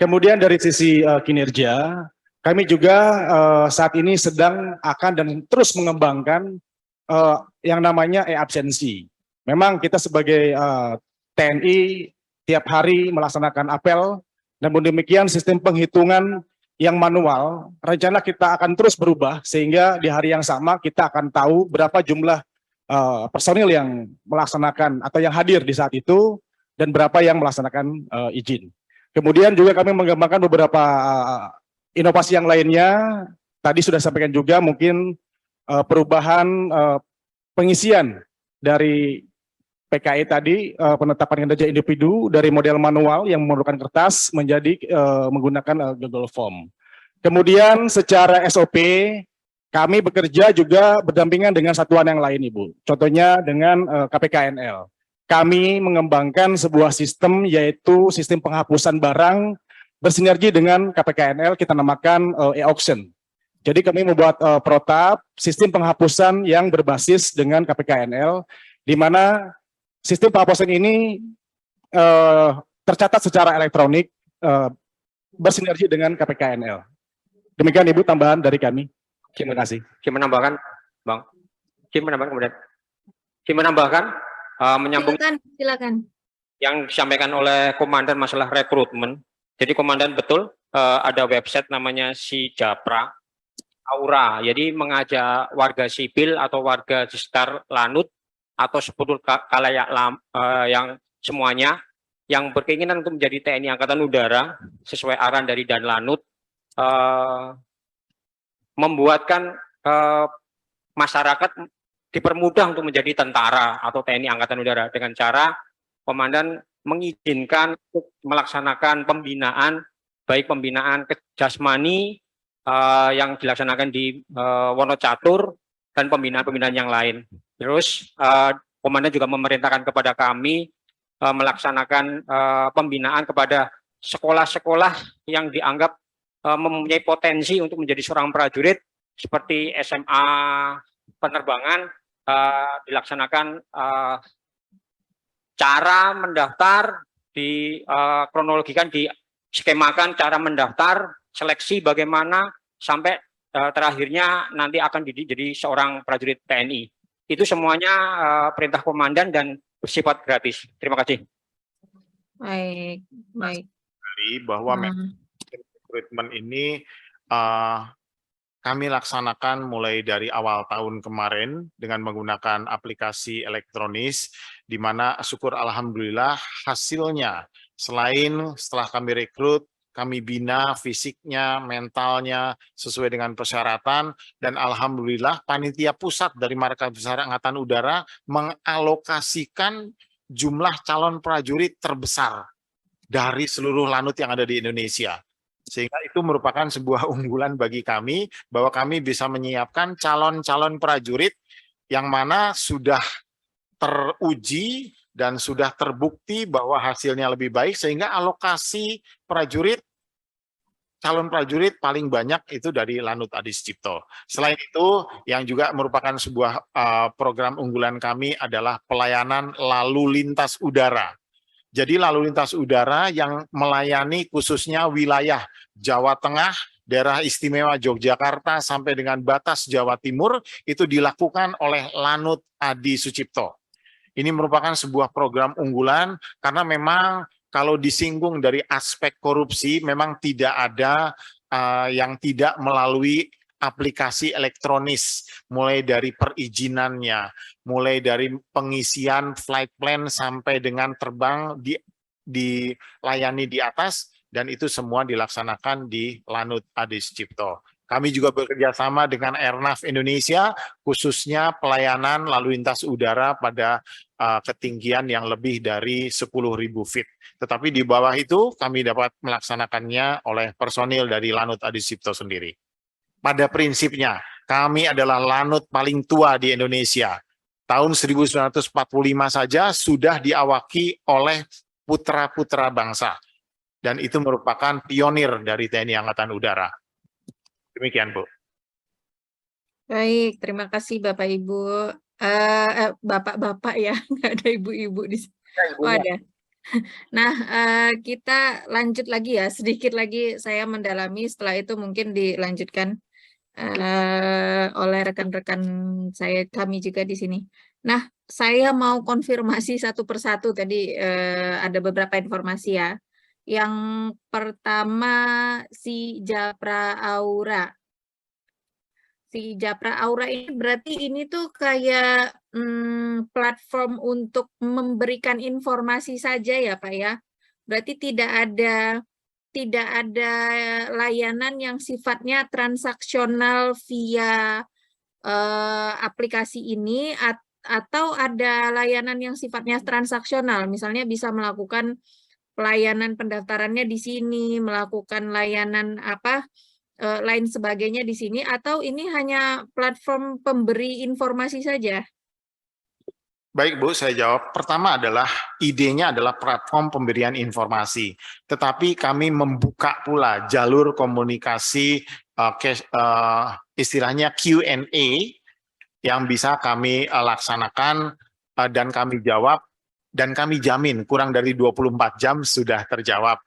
Kemudian dari sisi kinerja, kami juga saat ini sedang akan dan terus mengembangkan yang namanya e-absensi. Memang kita sebagai TNI tiap hari melaksanakan apel, namun demikian sistem penghitungan yang manual, rencana kita akan terus berubah sehingga di hari yang sama kita akan tahu berapa jumlah personil yang melaksanakan atau yang hadir di saat itu dan berapa yang melaksanakan izin. Kemudian juga kami mengembangkan beberapa inovasi yang lainnya. Tadi sudah sampaikan juga mungkin perubahan pengisian dari PKI tadi, penetapan kinerja individu dari model manual yang memerlukan kertas menjadi menggunakan Google Form. Kemudian secara SOP, kami bekerja juga berdampingan dengan satuan yang lain, Ibu. Contohnya dengan KPKNL. Kami mengembangkan sebuah sistem, yaitu sistem penghapusan barang bersinergi dengan KPKNL, kita namakan e-auction. Jadi kami membuat protap sistem penghapusan yang berbasis dengan KPKNL, di mana sistem penghapusan ini tercatat secara elektronik bersinergi dengan KPKNL. Demikian Ibu tambahan dari kami. Terima kasih. Kim menambahkan, Bang. Kim menambahkan kemudian. Kim menambahkan menyambung Silakan. yang disampaikan oleh Komandan masalah rekrutmen. Jadi Komandan betul ada website namanya Si Japra Aura. Jadi mengajak warga sipil atau warga di sekitar Lanut atau seluruh khalayak yang semuanya yang berkeinginan untuk menjadi TNI Angkatan Udara sesuai arahan dari Dan Lanut, membuatkan masyarakat dipermudah untuk menjadi tentara atau TNI Angkatan Udara dengan cara Komandan mengizinkan untuk melaksanakan pembinaan, baik pembinaan jasmani yang dilaksanakan di Wonocatur dan pembinaan-pembinaan yang lain. Terus Komandan juga memerintahkan kepada kami melaksanakan pembinaan kepada sekolah-sekolah yang dianggap mempunyai potensi untuk menjadi seorang prajurit seperti SMA penerbangan, dilaksanakan cara mendaftar di kronologikan, di skemakan cara mendaftar, seleksi bagaimana sampai terakhirnya nanti akan jadi seorang prajurit TNI. Itu semuanya perintah Komandan dan bersifat gratis. Terima kasih. Baik. Bahwa rekrutmen ini kami laksanakan mulai dari awal tahun kemarin dengan menggunakan aplikasi elektronis, di mana syukur alhamdulillah hasilnya, selain setelah kami rekrut, kami bina fisiknya, mentalnya sesuai dengan persyaratan, dan alhamdulillah panitia pusat dari Markas Besar Angkatan Udara mengalokasikan jumlah calon prajurit terbesar dari seluruh lanut yang ada di Indonesia. Sehingga itu merupakan sebuah unggulan bagi kami, bahwa kami bisa menyiapkan calon-calon prajurit yang mana sudah teruji dan sudah terbukti bahwa hasilnya lebih baik, sehingga alokasi prajurit, calon prajurit paling banyak itu dari Lanut Adi Sucipto. Selain itu, yang juga merupakan sebuah program unggulan kami adalah pelayanan lalu lintas udara. Jadi lalu lintas udara yang melayani khususnya wilayah Jawa Tengah, daerah istimewa Yogyakarta sampai dengan batas Jawa Timur itu dilakukan oleh Lanut Adi Sucipto. Ini merupakan sebuah program unggulan karena memang kalau disinggung dari aspek korupsi memang tidak ada yang tidak melalui aplikasi elektronis, mulai dari perizinannya, mulai dari pengisian flight plan sampai dengan terbang dilayani di atas, dan itu semua dilaksanakan di Lanut Adi Sucipto. Kami juga bekerja sama dengan Airnav Indonesia, khususnya pelayanan lalu lintas udara pada ketinggian yang lebih dari 10.000 feet. Tetapi di bawah itu kami dapat melaksanakannya oleh personil dari Lanut Adi Sucipto sendiri. Pada prinsipnya, kami adalah lanut paling tua di Indonesia. Tahun 1945 saja sudah diawaki oleh putra-putra bangsa. Dan itu merupakan pionir dari TNI Angkatan Udara. Demikian, Bu. Baik, terima kasih Bapak Ibu. Bapak-bapak ya, nggak ada ibu-ibu di sini. Oh, ada. Nah, kita lanjut lagi ya, sedikit lagi saya mendalami, setelah itu mungkin dilanjutkan oleh rekan-rekan kami juga di sini. Nah, saya mau konfirmasi satu persatu tadi ada beberapa informasi ya. Yang pertama Si Japra Aura. Si Japra Aura ini berarti ini tuh kayak platform untuk memberikan informasi saja ya Pak ya. Berarti tidak ada layanan yang sifatnya transaksional via aplikasi ini, atau ada layanan yang sifatnya transaksional, misalnya bisa melakukan pelayanan pendaftarannya di sini, melakukan layanan lain sebagainya di sini, atau ini hanya platform pemberi informasi saja? Baik Bu, saya jawab. Pertama adalah idenya adalah platform pemberian informasi, tetapi kami membuka pula jalur komunikasi istilahnya Q&A yang bisa kami laksanakan dan kami jawab, dan kami jamin kurang dari 24 jam sudah terjawab.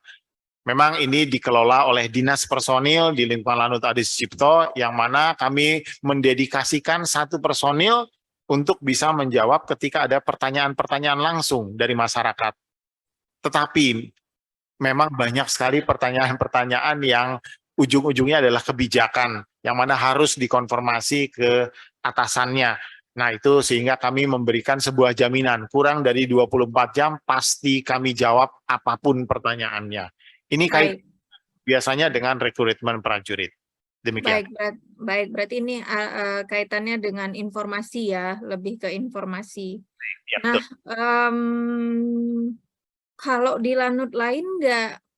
Memang ini dikelola oleh Dinas Personil di lingkungan Lanut Adi Sucipto, yang mana kami mendedikasikan satu personil untuk bisa menjawab ketika ada pertanyaan-pertanyaan langsung dari masyarakat. Tetapi memang banyak sekali pertanyaan-pertanyaan yang ujung-ujungnya adalah kebijakan, yang mana harus dikonfirmasi ke atasannya. Nah itu sehingga kami memberikan sebuah jaminan, kurang dari 24 jam pasti kami jawab apapun pertanyaannya. Ini kait biasanya dengan rekrutmen prajurit. Demikian. Baik, berarti ini kaitannya dengan informasi ya, lebih ke informasi. Ya, Nah, kalau di lanut lain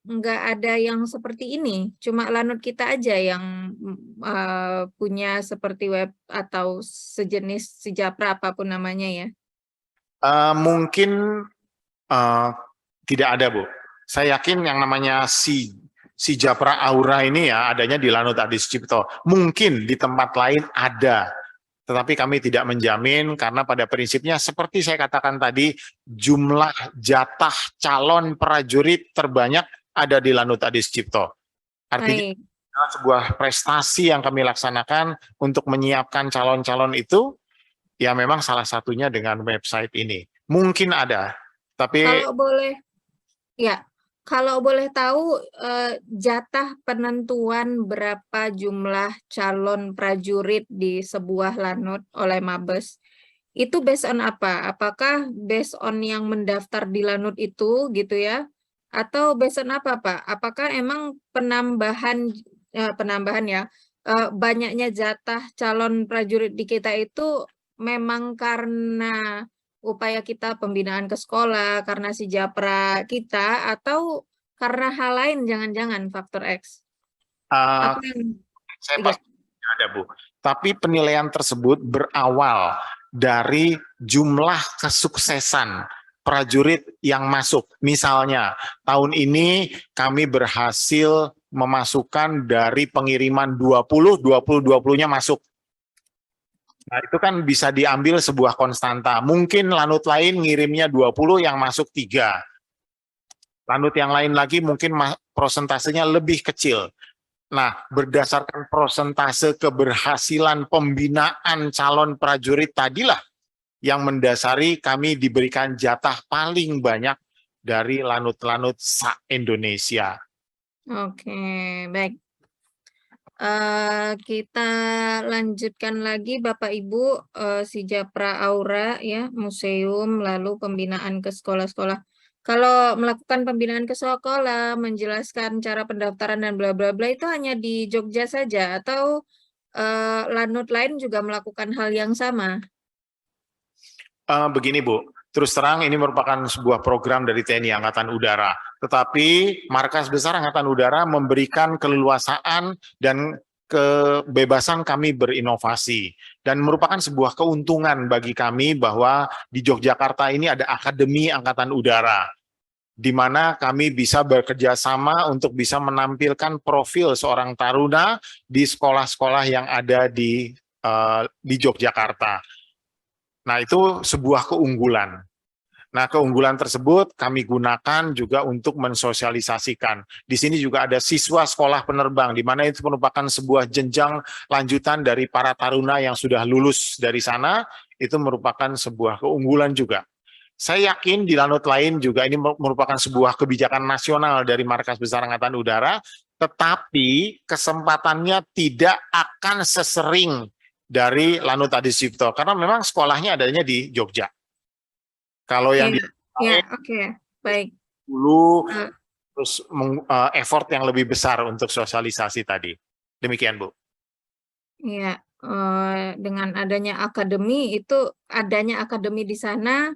nggak ada yang seperti ini, cuma lanut kita aja yang punya seperti web atau sejenis Sijapra apapun namanya ya. Mungkin tidak ada Bu. Saya yakin yang namanya si Japra Aura ini ya adanya di Lanut Adi Sucipto. Mungkin di tempat lain ada, tetapi kami tidak menjamin karena pada prinsipnya seperti saya katakan tadi, jumlah jatah calon prajurit terbanyak ada di Lanut Adi Sucipto. Artinya sebuah prestasi yang kami laksanakan untuk menyiapkan calon-calon itu, ya memang salah satunya dengan website ini. Mungkin ada, tapi kalau boleh tahu jatah penentuan berapa jumlah calon prajurit di sebuah lanut oleh Mabes itu based on apa? Apakah based on yang mendaftar di lanut itu gitu ya? Atau based on apa Pak? Apakah emang penambahan ya banyaknya jatah calon prajurit di kita itu memang karena upaya kita pembinaan ke sekolah, karena si Japra kita, atau karena hal lain, jangan-jangan faktor X? saya pasti ada Bu. Tapi penilaian tersebut berawal dari jumlah kesuksesan prajurit yang masuk. Misalnya, tahun ini kami berhasil memasukkan dari pengiriman 20-nya masuk. Nah, itu kan bisa diambil sebuah konstanta. Mungkin lanut lain ngirimnya 20, yang masuk 3. Lanut yang lain lagi mungkin prosentasenya lebih kecil. Nah, berdasarkan prosentase keberhasilan pembinaan calon prajurit tadilah yang mendasari kami diberikan jatah paling banyak dari lanut-lanut se-Indonesia. Oke, baik. Kita lanjutkan lagi Bapak Ibu, si Japra Aura ya, museum, lalu pembinaan ke sekolah-sekolah. Kalau melakukan pembinaan ke sekolah, menjelaskan cara pendaftaran dan bla bla bla itu hanya di Jogja saja atau lanut lain juga melakukan hal yang sama? Begini Bu, terus terang ini merupakan sebuah program dari TNI Angkatan Udara. Tetapi Markas Besar Angkatan Udara memberikan keleluasaan dan kebebasan kami berinovasi. Dan merupakan sebuah keuntungan bagi kami bahwa di Yogyakarta ini ada Akademi Angkatan Udara, di mana kami bisa bekerja sama untuk bisa menampilkan profil seorang taruna di sekolah-sekolah yang ada di Yogyakarta. Nah, itu sebuah keunggulan. Nah, keunggulan tersebut kami gunakan juga untuk mensosialisasikan. Di sini juga ada siswa sekolah penerbang, di mana itu merupakan sebuah jenjang lanjutan dari para taruna yang sudah lulus dari sana, itu merupakan sebuah keunggulan juga. Saya yakin di lanut lain juga ini merupakan sebuah kebijakan nasional dari Markas Besar Angkatan Udara, tetapi kesempatannya tidak akan sesering dari Lanut Adi Sucipto, karena memang sekolahnya adanya di Jogja. Kalau yang baik. Dulu terus effort yang lebih besar untuk sosialisasi tadi. Demikian Bu. Iya, dengan adanya akademi di sana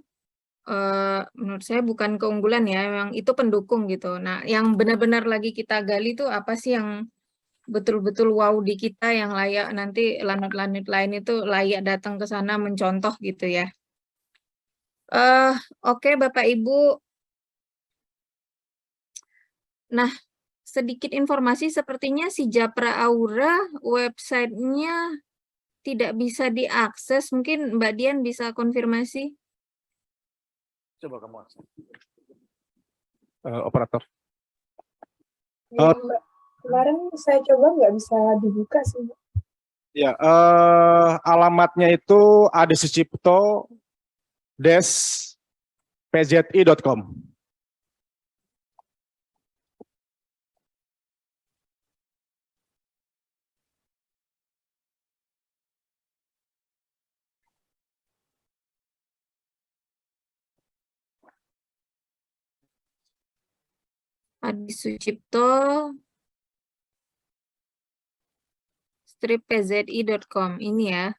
menurut saya bukan keunggulan ya, memang itu pendukung gitu. Nah, yang benar-benar lagi kita gali itu apa sih yang betul-betul wow di kita yang layak nanti lanut-lanut lain itu layak datang ke sana mencontoh gitu ya. Oke Bapak Ibu. Nah, sedikit informasi sepertinya si Japra Aura websitenya tidak bisa diakses. Mungkin Mbak Dian bisa konfirmasi. Coba kamu akses. Operator. Iya, Mbak. Kemarin saya coba nggak bisa dibuka sih, Mbak. Ya, alamatnya itu adisucipto-pzi.com. Adisucipto pzi.com ini ya.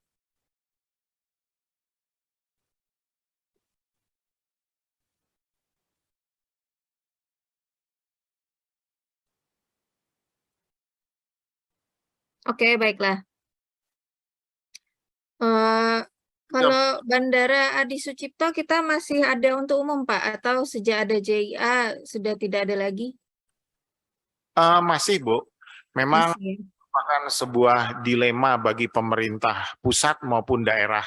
Oke, baiklah. Kalau Bandara Adi Sucipto kita masih ada untuk umum, Pak, atau sejak ada JIA sudah tidak ada lagi? Masih, Bu. Memang Masih. merupakan sebuah dilema bagi pemerintah pusat maupun daerah,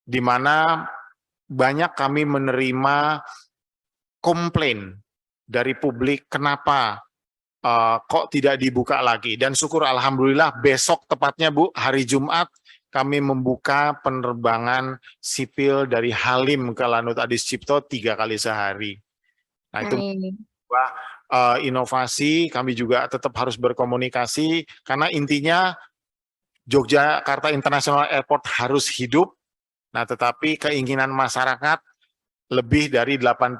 di mana banyak kami menerima komplain dari publik kenapa kok tidak dibuka lagi. Dan syukur alhamdulillah besok tepatnya Bu, hari Jumat, kami membuka penerbangan sipil dari Halim ke Lanut Adi Sucipto 3 kali sehari. Nah itu inovasi, kami juga tetap harus berkomunikasi, karena intinya Yogyakarta International Airport harus hidup, nah tetapi keinginan masyarakat lebih dari 80%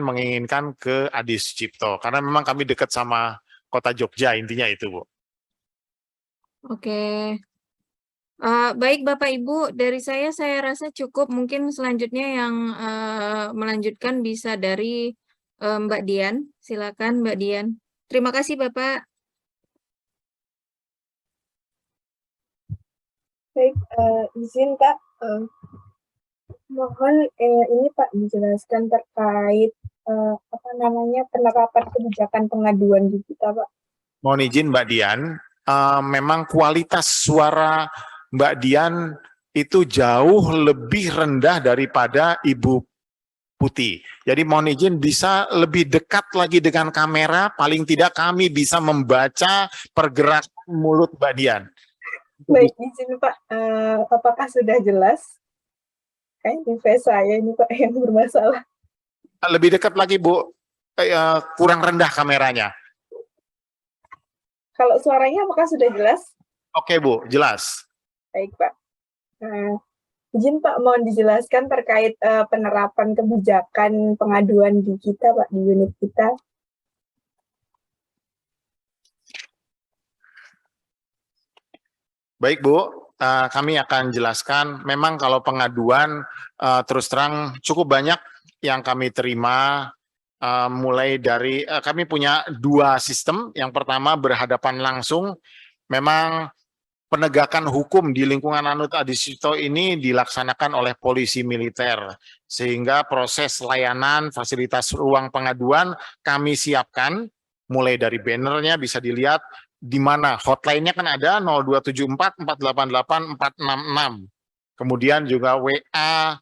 menginginkan ke Adi Sucipto, karena memang kami dekat sama kota Jogja, intinya itu Bu. Oke. Baik Bapak Ibu, dari saya rasa cukup. Mungkin selanjutnya yang melanjutkan bisa dari Mbak Dian. Silakan Mbak Dian. Terima kasih Bapak. Baik, izin Kak, mohon ini Pak dijelaskan terkait penerapan kebijakan pengaduan di kita Pak. Mohon izin Mbak Dian, memang kualitas suara Mbak Dian itu jauh lebih rendah daripada Ibu Putih. Jadi mohon izin bisa lebih dekat lagi dengan kamera, paling tidak kami bisa membaca pergerakan mulut Mbak Dian. Baik, izin Pak, apakah sudah jelas? Kayaknya face saya ini Pak yang bermasalah. Lebih dekat lagi Bu, kurang rendah kameranya. Kalau suaranya apakah sudah jelas? Oke Bu, jelas. Baik Pak. Izin Pak, mohon dijelaskan terkait penerapan kebijakan pengaduan di kita Pak, di unit kita. Baik Bu, kami akan jelaskan. Memang kalau pengaduan terus terang cukup banyak yang kami terima, mulai dari kami punya 2 sistem. Yang pertama berhadapan langsung. Memang penegakan hukum di lingkungan Lanut Adi Sucipto ini dilaksanakan oleh polisi militer, sehingga proses layanan fasilitas ruang pengaduan kami siapkan, mulai dari bannernya bisa dilihat, di mana hotline-nya kan ada 0274 488 466. Kemudian juga WA,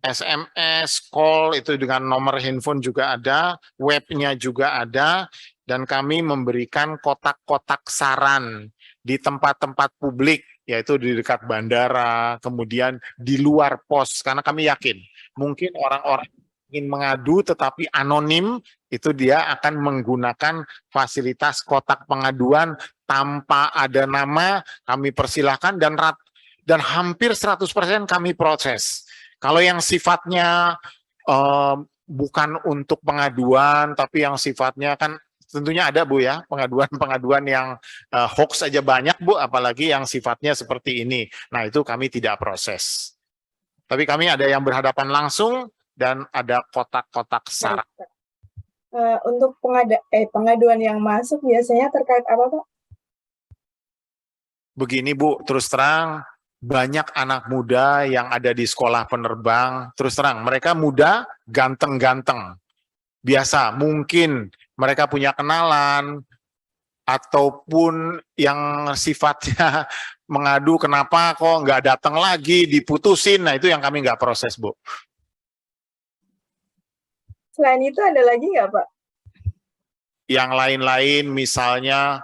SMS, call itu dengan nomor handphone juga ada, webnya juga ada, dan kami memberikan kotak-kotak saran di tempat-tempat publik, yaitu di dekat bandara, kemudian di luar pos, karena kami yakin mungkin orang-orang ingin mengadu tetapi anonim, itu dia akan menggunakan fasilitas kotak pengaduan tanpa ada nama, kami persilahkan, dan hampir 100% kami proses. Kalau yang sifatnya bukan untuk pengaduan, tapi yang sifatnya kan tentunya ada Bu ya, pengaduan-pengaduan yang hoax aja banyak Bu, apalagi yang sifatnya seperti ini. Nah itu kami tidak proses. Tapi kami ada yang berhadapan langsung dan ada kotak-kotak syarat. Untuk pengaduan yang masuk biasanya terkait apa Pak? Begini Bu, terus terang banyak anak muda yang ada di sekolah penerbang, terus terang mereka muda, ganteng-ganteng. Biasa, mungkin mereka punya kenalan, ataupun yang sifatnya mengadu kenapa kok nggak datang lagi, diputusin, nah itu yang kami nggak proses Bu. Selain itu ada lagi nggak Pak? Yang lain-lain misalnya,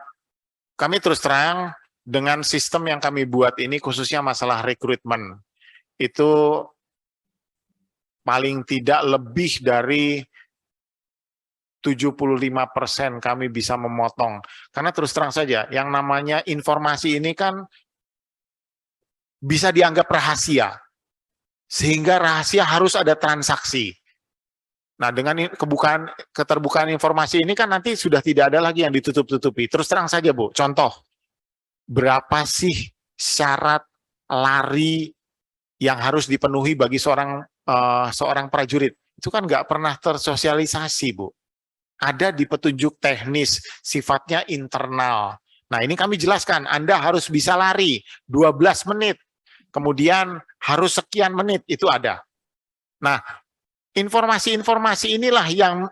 kami terus terang, dengan sistem yang kami buat ini khususnya masalah rekrutmen itu paling tidak lebih dari 75% kami bisa memotong. Karena terus terang saja yang namanya informasi ini kan bisa dianggap rahasia. Sehingga rahasia harus ada transaksi. Nah, dengan keterbukaan informasi ini kan nanti sudah tidak ada lagi yang ditutup-tutupi. Terus terang saja Bu, contoh berapa sih syarat lari yang harus dipenuhi bagi seorang prajurit? Itu kan nggak pernah tersosialisasi, Bu. Ada di petunjuk teknis, sifatnya internal. Nah, ini kami jelaskan, Anda harus bisa lari 12 menit, kemudian harus sekian menit, itu ada. Nah, informasi-informasi inilah yang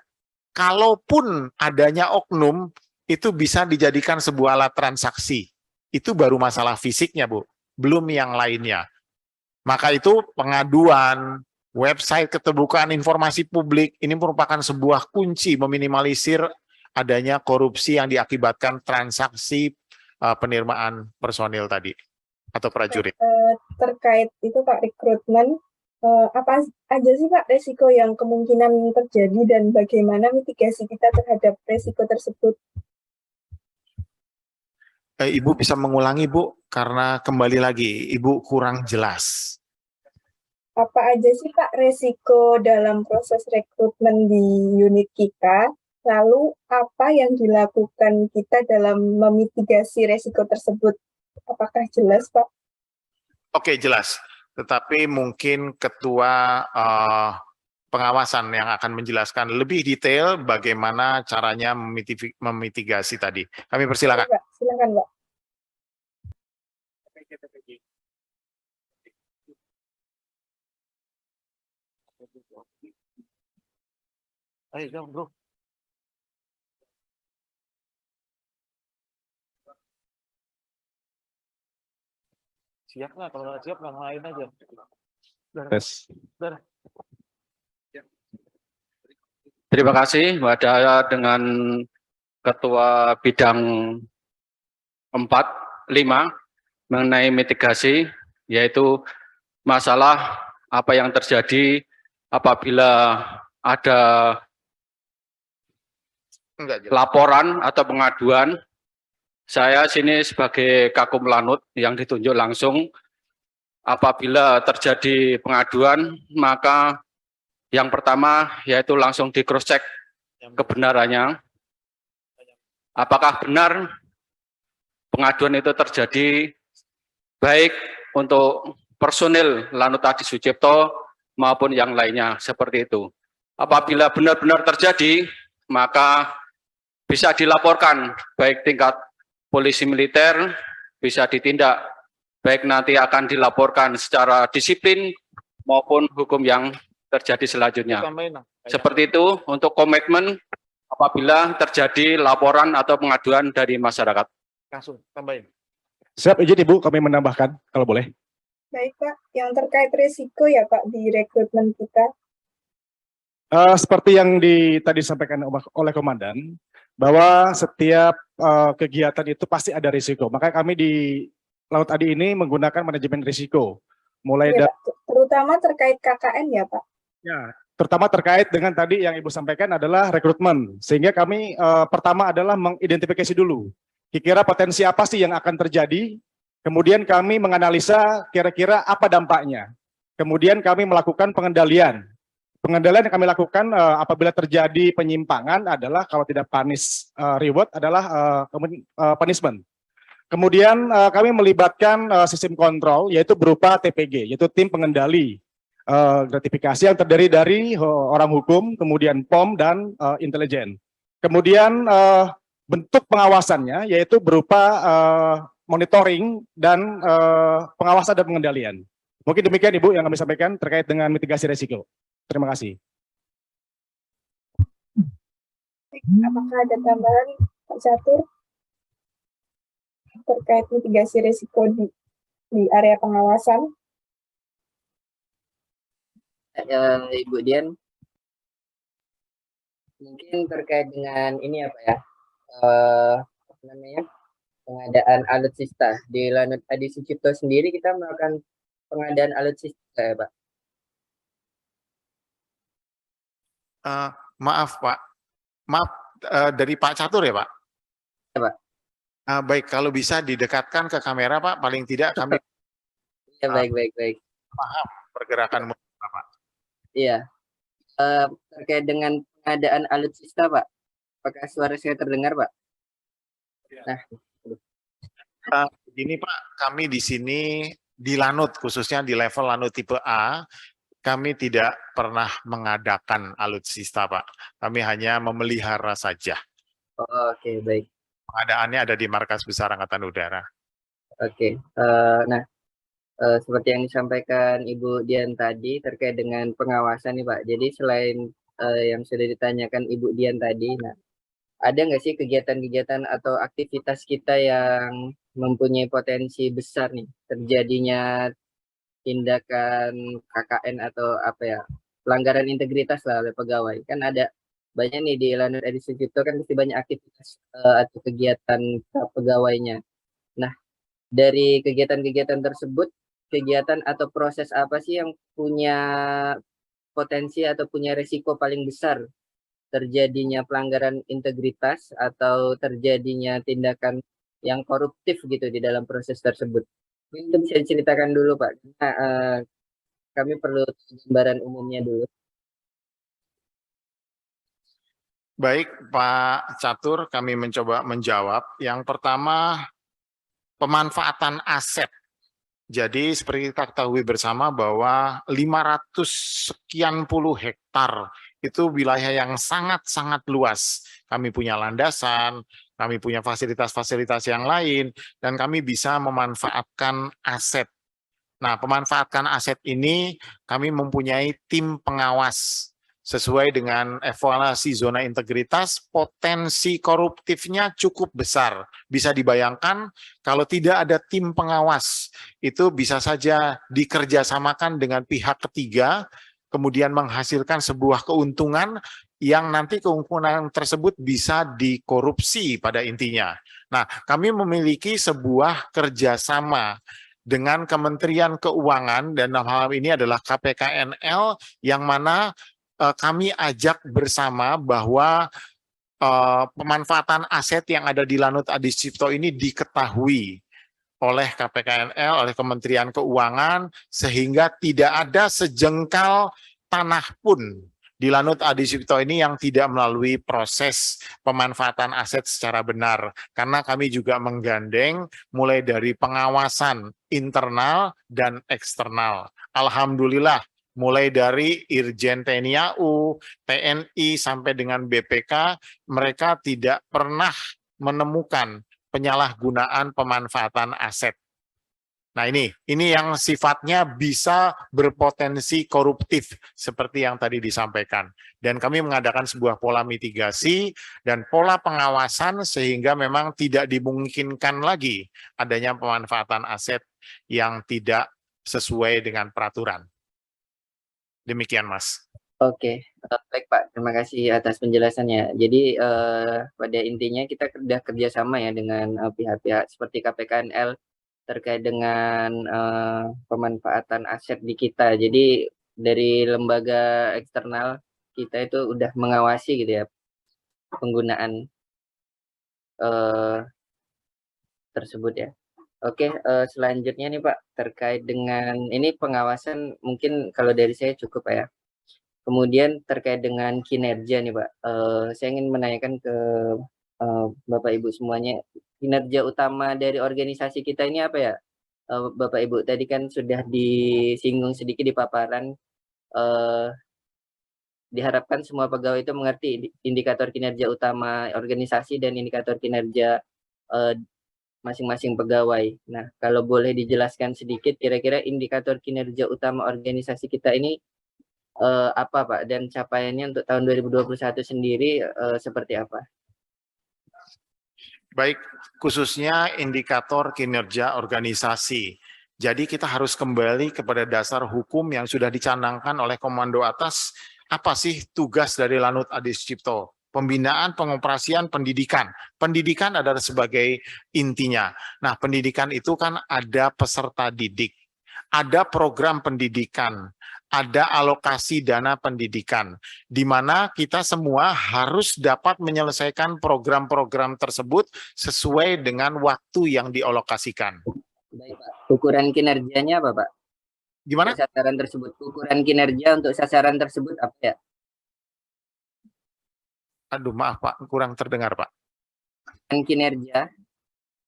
kalaupun adanya oknum, itu bisa dijadikan sebuah alat transaksi. Itu baru masalah fisiknya, Bu. Belum yang lainnya. Maka itu pengaduan, website keterbukaan informasi publik, ini merupakan sebuah kunci meminimalisir adanya korupsi yang diakibatkan transaksi penerimaan personil tadi, atau prajurit. Terkait itu Pak, rekrutmen, apa aja sih Pak resiko yang kemungkinan terjadi dan bagaimana mitigasi kita terhadap resiko tersebut? Ibu bisa mengulangi Bu, karena kembali lagi Ibu kurang jelas. Apa aja sih Pak resiko dalam proses rekrutmen di unit kita? Lalu apa yang dilakukan kita dalam memitigasi resiko tersebut? Apakah jelas Pak? Oke, jelas. Tetapi mungkin Ketua Pengawasan yang akan menjelaskan lebih detail bagaimana caranya memitigasi tadi. Kami persilakan. Pak, silakan Pak. Ayo dong, Bro. Siap nggak? Kalau nggak siap, nggak lain aja. Tes. Terima kasih Wadah dengan Ketua Bidang 4, 5 mengenai mitigasi, yaitu masalah apa yang terjadi apabila ada laporan atau pengaduan. Saya sini sebagai Kakum Lanut yang ditunjuk langsung. Apabila terjadi pengaduan, maka yang pertama yaitu langsung di cross check kebenarannya. Apakah benar pengaduan itu terjadi baik untuk personil Lanut Adi Sucipto maupun yang lainnya seperti itu. Apabila benar-benar terjadi, maka bisa dilaporkan baik tingkat polisi militer, bisa ditindak, baik nanti akan dilaporkan secara disiplin maupun hukum yang terjadi selanjutnya. Seperti itu untuk komitmen apabila terjadi laporan atau pengaduan dari masyarakat. Langsung, tambahin. Siap, izin Ibu, kami menambahkan kalau boleh. Baik Pak, yang terkait risiko ya Pak di rekrutmen kita. Seperti yang tadi disampaikan oleh Komandan, bahwa setiap kegiatan itu pasti ada risiko. Makanya kami di Laut Adi ini menggunakan manajemen risiko. Mulai Ya, dari Pak. Terutama terkait KKN ya Pak. ya, terutama terkait dengan tadi yang Ibu sampaikan adalah rekrutmen. Sehingga kami pertama adalah mengidentifikasi dulu. Kira-kira potensi apa sih yang akan terjadi. Kemudian kami menganalisa kira-kira apa dampaknya. Kemudian kami melakukan pengendalian. Pengendalian yang kami lakukan apabila terjadi penyimpangan adalah kalau tidak punish reward adalah punishment. Kemudian kami melibatkan sistem kontrol yaitu berupa TPG, yaitu tim pengendali gratifikasi yang terdiri dari orang hukum, kemudian POM dan intelijen. Kemudian bentuk pengawasannya yaitu berupa monitoring dan pengawasan dan pengendalian. Mungkin demikian Ibu yang kami sampaikan terkait dengan mitigasi risiko. Terima kasih. Apakah ada tambahan Pak Catur terkait mitigasi risiko di area pengawasan? Ibu Dian, mungkin terkait dengan ini apa ya, apa namanya, pengadaan alutsista di Lanut Adi Sucipto sendiri, kita melakukan pengadaan alutsista ya Pak? Maaf Pak, dari Pak Catur ya Pak? Ya Pak. Baik, kalau bisa didekatkan ke kamera Pak, paling tidak kami Ya baik. paham pergerakan Pak. Iya. Terkait dengan pengadaan alutsista Pak, apakah suara saya terdengar Pak? Nah, Begini Pak, kami di sini di Lanut, khususnya di level Lanut tipe A, kami tidak pernah mengadakan alutsista Pak. Kami hanya memelihara saja. Oke, baik. Pengadaannya ada di Markas Besar Angkatan Udara. Oke. Nah, seperti yang disampaikan Ibu Dian tadi terkait dengan pengawasan nih Pak. Jadi selain yang sudah ditanyakan Ibu Dian tadi, nah ada nggak sih kegiatan-kegiatan atau aktivitas kita yang mempunyai potensi besar nih terjadinya tindakan KKN atau apa ya, pelanggaran integritas lah oleh pegawai? Kan ada banyak nih di Lanut Adi Sucipto kan mesti banyak aktivitas atau kegiatan pegawainya. Nah, dari kegiatan-kegiatan tersebut, kegiatan atau proses apa sih yang punya potensi atau punya resiko paling besar terjadinya pelanggaran integritas atau terjadinya tindakan yang koruptif gitu di dalam proses tersebut? Itu bisa diceritakan dulu Pak, karena kami perlu gambaran umumnya dulu. Baik Pak Catur, kami mencoba menjawab. Yang pertama, pemanfaatan aset. Jadi seperti kita ketahui bersama bahwa 500 sekian puluh hektar itu wilayah yang sangat-sangat luas. Kami punya landasan, kami punya fasilitas-fasilitas yang lain, dan kami bisa memanfaatkan aset. Nah, pemanfaatkan aset ini kami mempunyai tim pengawas. Sesuai dengan evaluasi zona integritas, potensi koruptifnya cukup besar. Bisa dibayangkan kalau tidak ada tim pengawas, itu bisa saja dikerjasamakan dengan pihak ketiga, kemudian menghasilkan sebuah keuntungan yang nanti keuntungan tersebut bisa dikorupsi pada intinya. Nah, kami memiliki sebuah kerjasama dengan Kementerian Keuangan, dan dalam hal ini adalah KPKNL, yang mana kami ajak bersama bahwa pemanfaatan aset yang ada di Lanut Adi Sucipto ini diketahui oleh KPKNL, oleh Kementerian Keuangan, sehingga tidak ada sejengkal tanah pun di Lanut Adi Sucipto ini yang tidak melalui proses pemanfaatan aset secara benar. Karena kami juga menggandeng mulai dari pengawasan internal dan eksternal. Alhamdulillah, mulai dari Irjen TNI AU, TNI, sampai dengan BPK, mereka tidak pernah menemukan penyalahgunaan pemanfaatan aset. Nah ini yang sifatnya bisa berpotensi koruptif seperti yang tadi disampaikan. Dan kami mengadakan sebuah pola mitigasi dan pola pengawasan sehingga memang tidak dimungkinkan lagi adanya pemanfaatan aset yang tidak sesuai dengan peraturan. Demikian Mas. Oke, baik Pak, terima kasih atas penjelasannya. Jadi pada intinya kita sudah kerjasama ya dengan pihak-pihak seperti KPKNL terkait dengan pemanfaatan aset di kita. Jadi dari lembaga eksternal kita itu udah mengawasi gitu ya penggunaan tersebut ya. Oke, selanjutnya nih Pak, terkait dengan ini pengawasan mungkin kalau dari saya cukup ya. Kemudian terkait dengan kinerja nih Pak, saya ingin menanyakan ke Bapak Ibu semuanya, kinerja utama dari organisasi kita ini apa ya? Bapak Ibu tadi kan sudah disinggung sedikit di paparan, diharapkan semua pegawai itu mengerti indikator kinerja utama organisasi dan indikator kinerja masing-masing pegawai. Nah, kalau boleh dijelaskan sedikit, kira-kira indikator kinerja utama organisasi kita ini apa Pak? Dan capaiannya untuk tahun 2021 sendiri seperti apa? Baik, khususnya indikator kinerja organisasi. Jadi kita harus kembali kepada dasar hukum yang sudah dicanangkan oleh Komando Atas. Apa sih tugas dari Lanut Adi Sucipto? Pembinaan, pengoperasian, pendidikan. Pendidikan adalah sebagai intinya. Nah, pendidikan itu kan ada peserta didik, ada program pendidikan, ada alokasi dana pendidikan, di mana kita semua harus dapat menyelesaikan program-program tersebut sesuai dengan waktu yang dialokasikan. Baik Pak, ukuran kinerjanya apa Pak? Gimana? Untuk sasaran tersebut, ukuran kinerja untuk sasaran tersebut apa ya? Aduh, maaf Pak, kurang terdengar Pak. Kinerja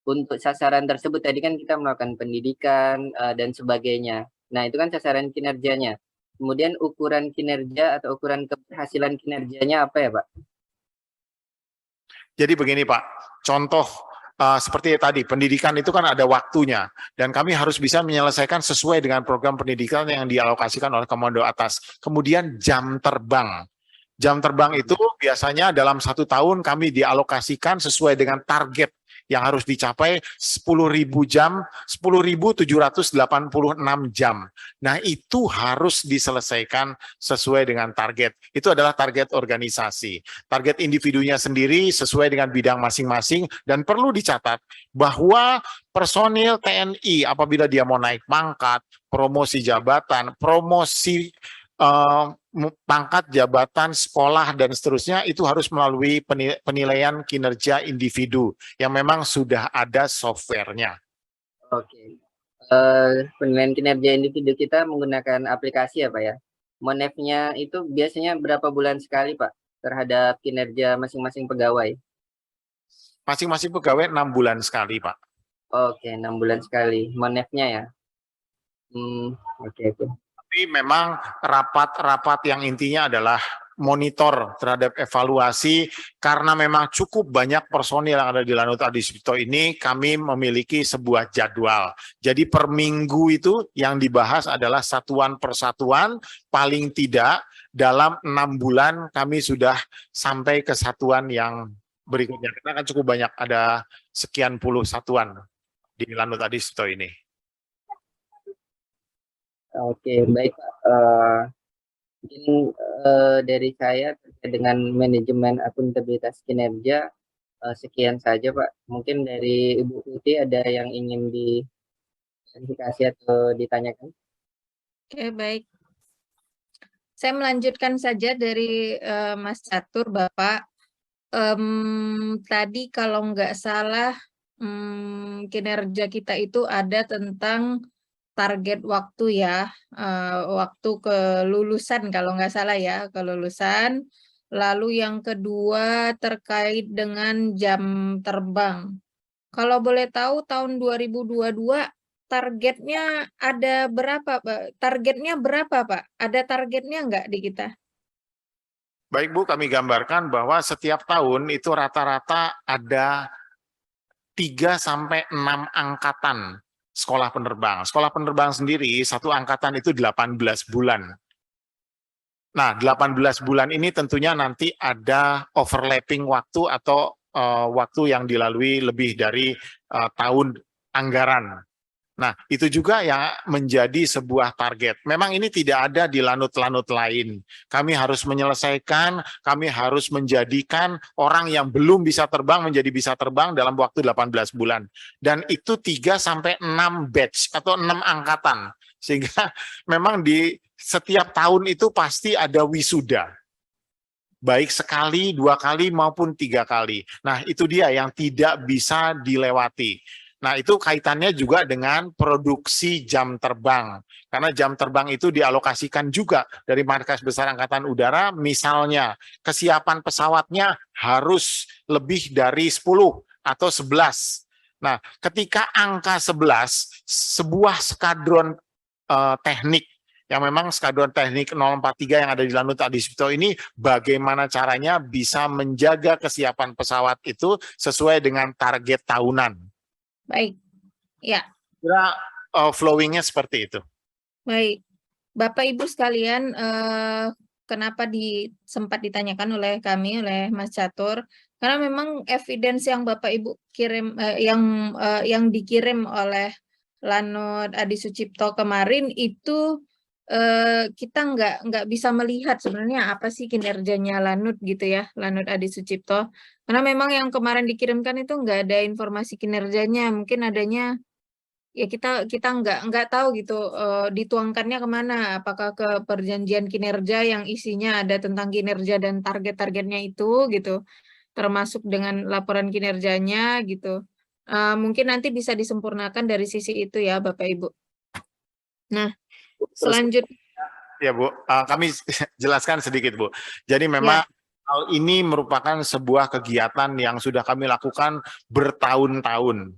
untuk sasaran tersebut tadi kan kita melakukan pendidikan dan sebagainya. Nah, itu kan sasaran kinerjanya. Kemudian ukuran kinerja atau ukuran keberhasilan kinerjanya apa ya, Pak? Jadi begini Pak, contoh seperti tadi, pendidikan itu kan ada waktunya, dan kami harus bisa menyelesaikan sesuai dengan program pendidikan yang dialokasikan oleh Komando Atas. Kemudian jam terbang. Jam terbang itu biasanya dalam 1 tahun kami dialokasikan sesuai dengan target yang harus dicapai 10.000 jam, 10.786 jam. Nah, itu harus diselesaikan sesuai dengan target. Itu adalah target organisasi. Target individunya sendiri sesuai dengan bidang masing-masing, dan perlu dicatat bahwa personil TNI apabila dia mau naik pangkat, promosi jabatan, promosi pangkat jabatan, sekolah, dan seterusnya, itu harus melalui penilaian kinerja individu yang memang sudah ada softwarenya. Oke. Penilaian kinerja individu kita menggunakan aplikasi ya Pak ya? Monefnya itu biasanya berapa bulan sekali Pak terhadap kinerja masing-masing pegawai? Masing-masing pegawai 6 bulan sekali Pak. Oke, 6 bulan sekali. Monefnya ya? Oke. Tapi memang rapat-rapat yang intinya adalah monitor terhadap evaluasi, karena memang cukup banyak personil yang ada di Lanut Adi Sucipto ini, kami memiliki sebuah jadwal. Jadi per minggu itu yang dibahas adalah satuan persatuan, paling tidak dalam 6 bulan kami sudah sampai ke satuan yang berikutnya. Karena kan cukup banyak, ada sekian puluh satuan di Lanut Adi Sucipto ini. Oke, baik Pak. Mungkin dari saya terkait dengan manajemen akuntabilitas kinerja, sekian saja Pak. Mungkin dari Ibu Putih ada yang ingin diklarifikasi atau ditanyakan? Oke, baik. Saya melanjutkan saja dari Mas Catur, Bapak. Tadi kalau nggak salah, kinerja kita itu ada tentang target waktu ya, waktu kelulusan kalau nggak salah ya, kelulusan. Lalu yang kedua terkait dengan jam terbang. Kalau boleh tahu tahun 2022 targetnya ada berapa Pak? Targetnya berapa Pak? Ada targetnya nggak di kita? Baik Bu, kami gambarkan bahwa setiap tahun itu rata-rata ada 3 sampai 6 angkatan sekolah penerbang. Sekolah penerbang sendiri, satu angkatan itu 18 bulan. Nah, 18 bulan ini tentunya nanti ada overlapping waktu atau waktu yang dilalui lebih dari tahun anggaran. Nah, itu juga yang menjadi sebuah target. Memang ini tidak ada di lanut-lanut lain. Kami harus menyelesaikan, kami harus menjadikan orang yang belum bisa terbang menjadi bisa terbang dalam waktu 18 bulan. Dan itu 3 sampai 6 batch atau 6 angkatan. Sehingga memang di setiap tahun itu pasti ada wisuda. Baik sekali, 2 kali maupun 3 kali. Nah, itu dia yang tidak bisa dilewati. Nah, itu kaitannya juga dengan produksi jam terbang. Karena jam terbang itu dialokasikan juga dari Markas Besar Angkatan Udara, misalnya kesiapan pesawatnya harus lebih dari 10 atau 11. Nah, ketika angka 11, sebuah skadron teknik yang memang skadron teknik 043 yang ada di Lanut Adi Sucipto ini bagaimana caranya bisa menjaga kesiapan pesawat itu sesuai dengan target tahunan. Baik. Ya, Kira flowingnya seperti itu. baik. Bapak Ibu sekalian, kenapa sempat ditanyakan oleh kami, oleh Mas Catur, karena memang evidence yang Bapak Ibu kirim, yang dikirim oleh Lanut Adi Sucipto kemarin itu kita nggak bisa melihat sebenarnya apa sih kinerjanya Lanut gitu ya, Lanut Adi Sucipto. Karena memang yang kemarin dikirimkan itu nggak ada informasi kinerjanya, mungkin adanya ya kita nggak tahu gitu dituangkannya kemana, apakah ke perjanjian kinerja yang isinya ada tentang kinerja dan target-targetnya itu gitu, termasuk dengan laporan kinerjanya gitu. Mungkin nanti bisa disempurnakan dari sisi itu ya Bapak Ibu. Nah, selanjutnya Ya Bu, kami jelaskan sedikit Bu. Jadi memang hal ini merupakan sebuah kegiatan yang sudah kami lakukan bertahun-tahun.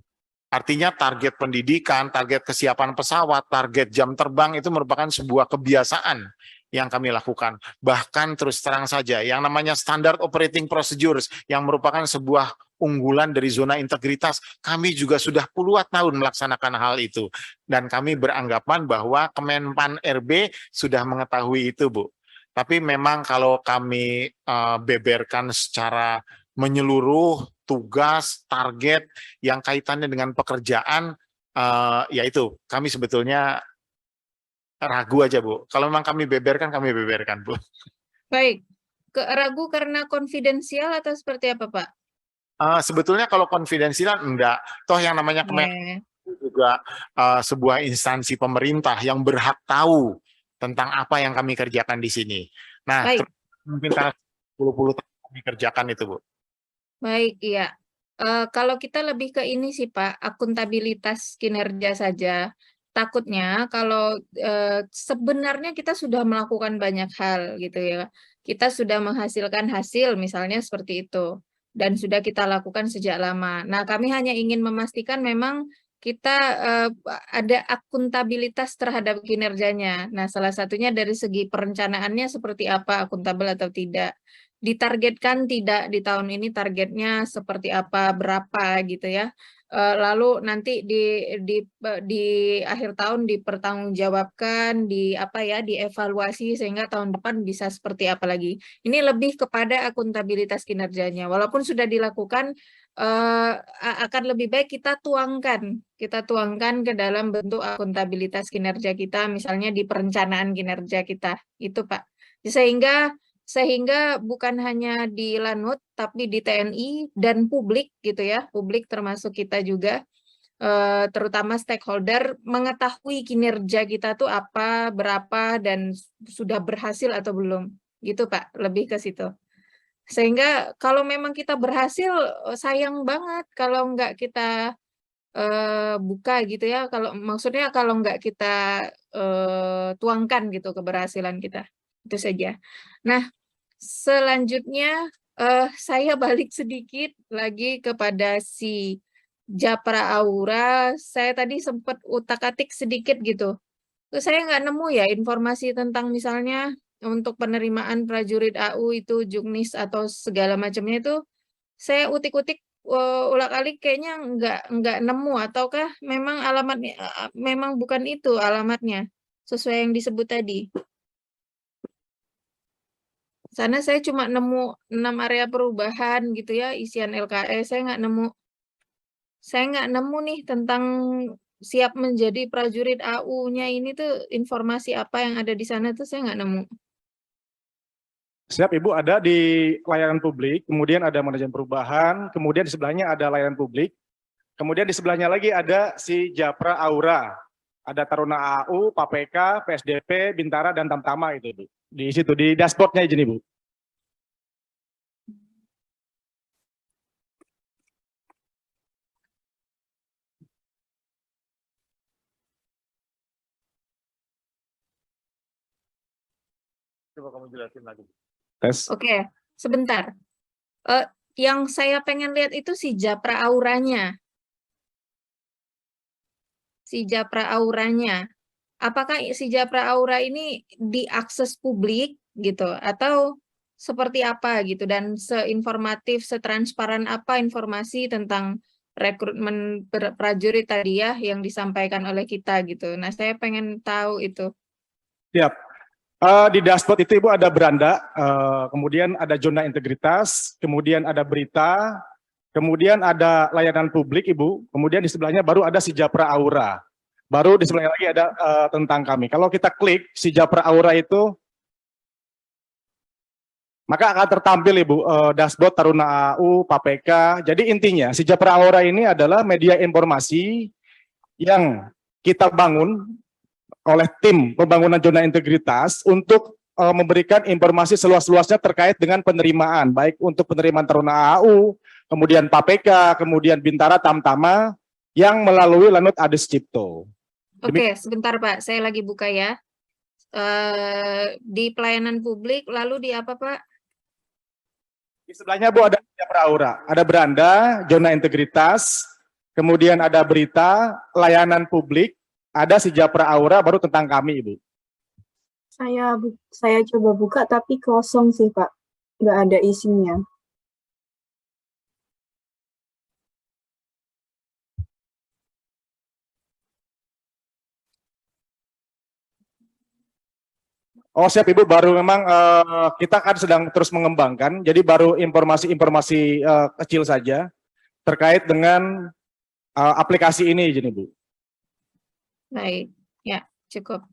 Artinya target pendidikan, target kesiapan pesawat, target jam terbang itu merupakan sebuah kebiasaan yang kami lakukan. Bahkan terus terang saja, yang namanya standard operating procedures yang merupakan sebuah unggulan dari zona integritas, kami juga sudah puluhan tahun melaksanakan hal itu. Dan kami beranggapan bahwa Kemenpan RB sudah mengetahui itu, Bu. Tapi memang kalau kami beberkan secara menyeluruh tugas, target yang kaitannya dengan pekerjaan, yaitu kami sebetulnya ragu aja, Bu. Kalau memang kami beberkan, Bu. baik, ragu karena konfidensial atau seperti apa Pak? Sebetulnya kalau konfidensial enggak. Toh yang namanya Kemenpan juga sebuah instansi pemerintah yang berhak tahu tentang apa yang kami kerjakan di sini. Nah, Baik. mungkin karena 10 tahun kami kerjakan itu, Bu. Baik, iya. Kalau kita lebih ke ini sih Pak, akuntabilitas kinerja saja. Takutnya kalau sebenarnya kita sudah melakukan banyak hal gitu ya. Kita sudah menghasilkan hasil misalnya seperti itu. Dan sudah kita lakukan sejak lama. Nah, kami hanya ingin memastikan memang kita ada akuntabilitas terhadap kinerjanya. Nah, salah satunya dari segi perencanaannya seperti apa, akuntabel atau tidak. Ditargetkan tidak di tahun ini targetnya seperti apa, berapa gitu ya. Lalu nanti di akhir tahun dipertanggungjawabkan, dievaluasi sehingga tahun depan bisa seperti apa lagi. Ini lebih kepada akuntabilitas kinerjanya. Walaupun sudah dilakukan, akan lebih baik kita tuangkan ke dalam bentuk akuntabilitas kinerja kita, misalnya di perencanaan kinerja kita, itu Pak. Sehingga bukan hanya di Lanut, tapi di TNI dan publik gitu ya, publik termasuk kita juga, terutama stakeholder mengetahui kinerja kita tuh apa, berapa, dan sudah berhasil atau belum, gitu Pak, lebih ke situ. Sehingga kalau memang kita berhasil, sayang banget kalau nggak kita buka gitu ya, maksudnya kalau nggak kita tuangkan gitu keberhasilan kita, itu saja. Nah, selanjutnya saya balik sedikit lagi kepada si Japra Aura. Saya tadi sempat utak-atik sedikit gitu. Terus saya nggak nemu ya informasi tentang misalnya untuk penerimaan prajurit AU itu juknis atau segala macamnya itu. Saya utik-utik ulang-alik kayaknya nggak nemu, ataukah memang alamatnya memang bukan itu alamatnya sesuai yang disebut tadi. Sana saya cuma nemu 6 area perubahan gitu ya, isian LKE, saya nggak nemu nih tentang siap menjadi prajurit AU-nya ini tuh informasi apa yang ada di sana tuh saya nggak nemu. Siap Ibu, ada di layanan publik, kemudian ada manajemen perubahan, kemudian di sebelahnya ada layanan publik, kemudian di sebelahnya lagi ada si Japra Aura, ada Taruna AU, PAPK, PSDP, Bintara, dan Tamtama itu Bu. Di situ, di dashboardnya izin Ibu. Coba kamu jelasin lagi. Tes. Oke, sebentar. Yang saya pengen lihat itu si Japra auranya. Si Japra auranya. Apakah si Japra aura ini diakses publik gitu atau seperti apa gitu, dan seinformatif, setransparan apa informasi tentang rekrutmen prajurit tadi ya yang disampaikan oleh kita gitu. Nah, saya pengen tahu itu. Siap. Di dashboard itu Ibu ada beranda, kemudian ada zona integritas, kemudian ada berita, kemudian ada layanan publik Ibu, kemudian di sebelahnya baru ada si Japra Aura. Baru di sebelahnya lagi ada tentang kami. Kalau kita klik si Japra Aura itu, maka akan tertampil Ibu dashboard Taruna AU, PAPK. Jadi intinya si Japra Aura ini adalah media informasi yang kita bangun oleh tim pembangunan zona integritas untuk memberikan informasi seluas-luasnya terkait dengan penerimaan, baik untuk penerimaan Taruna AU, kemudian PAPK, kemudian Bintara Tamtama yang melalui Lanut Ades Cipto. Oke, sebentar Pak, saya lagi buka ya. Di pelayanan publik, lalu di apa Pak? Di sebelahnya Bu ada Japra Aura, ada beranda, zona integritas, kemudian ada berita, layanan publik, ada si Japra Aura, baru tentang kami Ibu. Saya coba buka tapi kosong sih Pak, nggak ada isinya. Oh siap Ibu, baru memang kita kan sedang terus mengembangkan, jadi baru informasi-informasi kecil saja terkait dengan aplikasi ini, jadi Bu. Baik, ya cukup.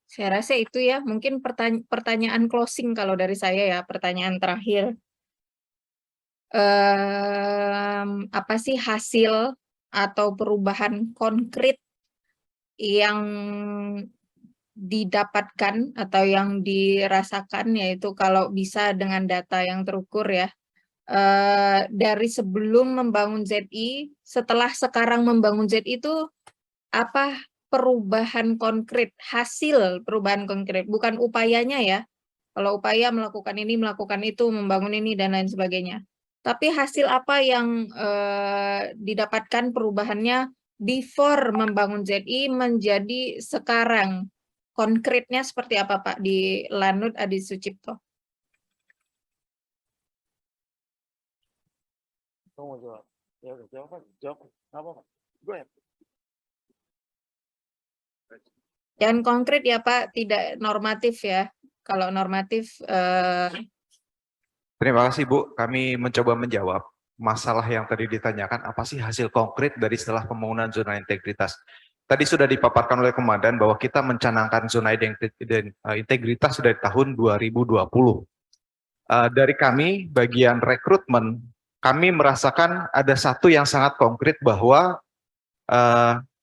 Saya rasa itu ya, mungkin pertanyaan closing kalau dari saya ya, pertanyaan terakhir. Apa sih hasil atau perubahan konkret yang didapatkan atau yang dirasakan, yaitu kalau bisa dengan data yang terukur ya, dari sebelum membangun ZI, setelah sekarang membangun ZI itu apa perubahan konkret, hasil perubahan konkret, bukan upayanya ya. Kalau upaya melakukan ini, melakukan itu, membangun ini dan lain sebagainya. Tapi hasil apa yang didapatkan perubahannya before membangun ZI menjadi sekarang? Konkretnya seperti apa Pak di Lanut Adi Sucipto? Kamu jawab. Ya udah, jawab. Apa Pak? Go ahead. Yang konkret ya Pak, tidak normatif ya. Kalau normatif Terima kasih Bu, kami mencoba menjawab masalah yang tadi ditanyakan, apa sih hasil konkret dari setelah pembangunan zona integritas. Tadi sudah dipaparkan oleh Komandan bahwa kita mencanangkan zona integritas dari tahun 2020. Dari kami, bagian rekrutmen, kami merasakan ada satu yang sangat konkret bahwa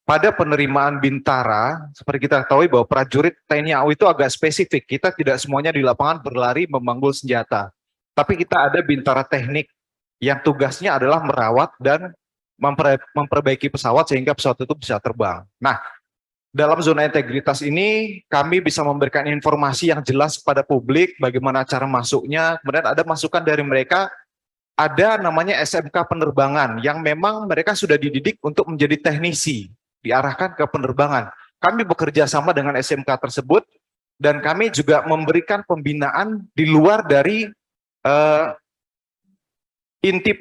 pada penerimaan Bintara, seperti kita ketahui bahwa prajurit TNI AU itu agak spesifik. Kita tidak semuanya di lapangan berlari memanggul senjata. Tapi kita ada Bintara teknik yang tugasnya adalah merawat dan memperbaiki pesawat sehingga pesawat itu bisa terbang. Nah, dalam zona integritas ini kami bisa memberikan informasi yang jelas kepada publik bagaimana cara masuknya. Kemudian ada masukan dari mereka, ada namanya SMK penerbangan yang memang mereka sudah dididik untuk menjadi teknisi, diarahkan ke penerbangan. Kami bekerja sama dengan SMK tersebut dan kami juga memberikan pembinaan di luar dari inti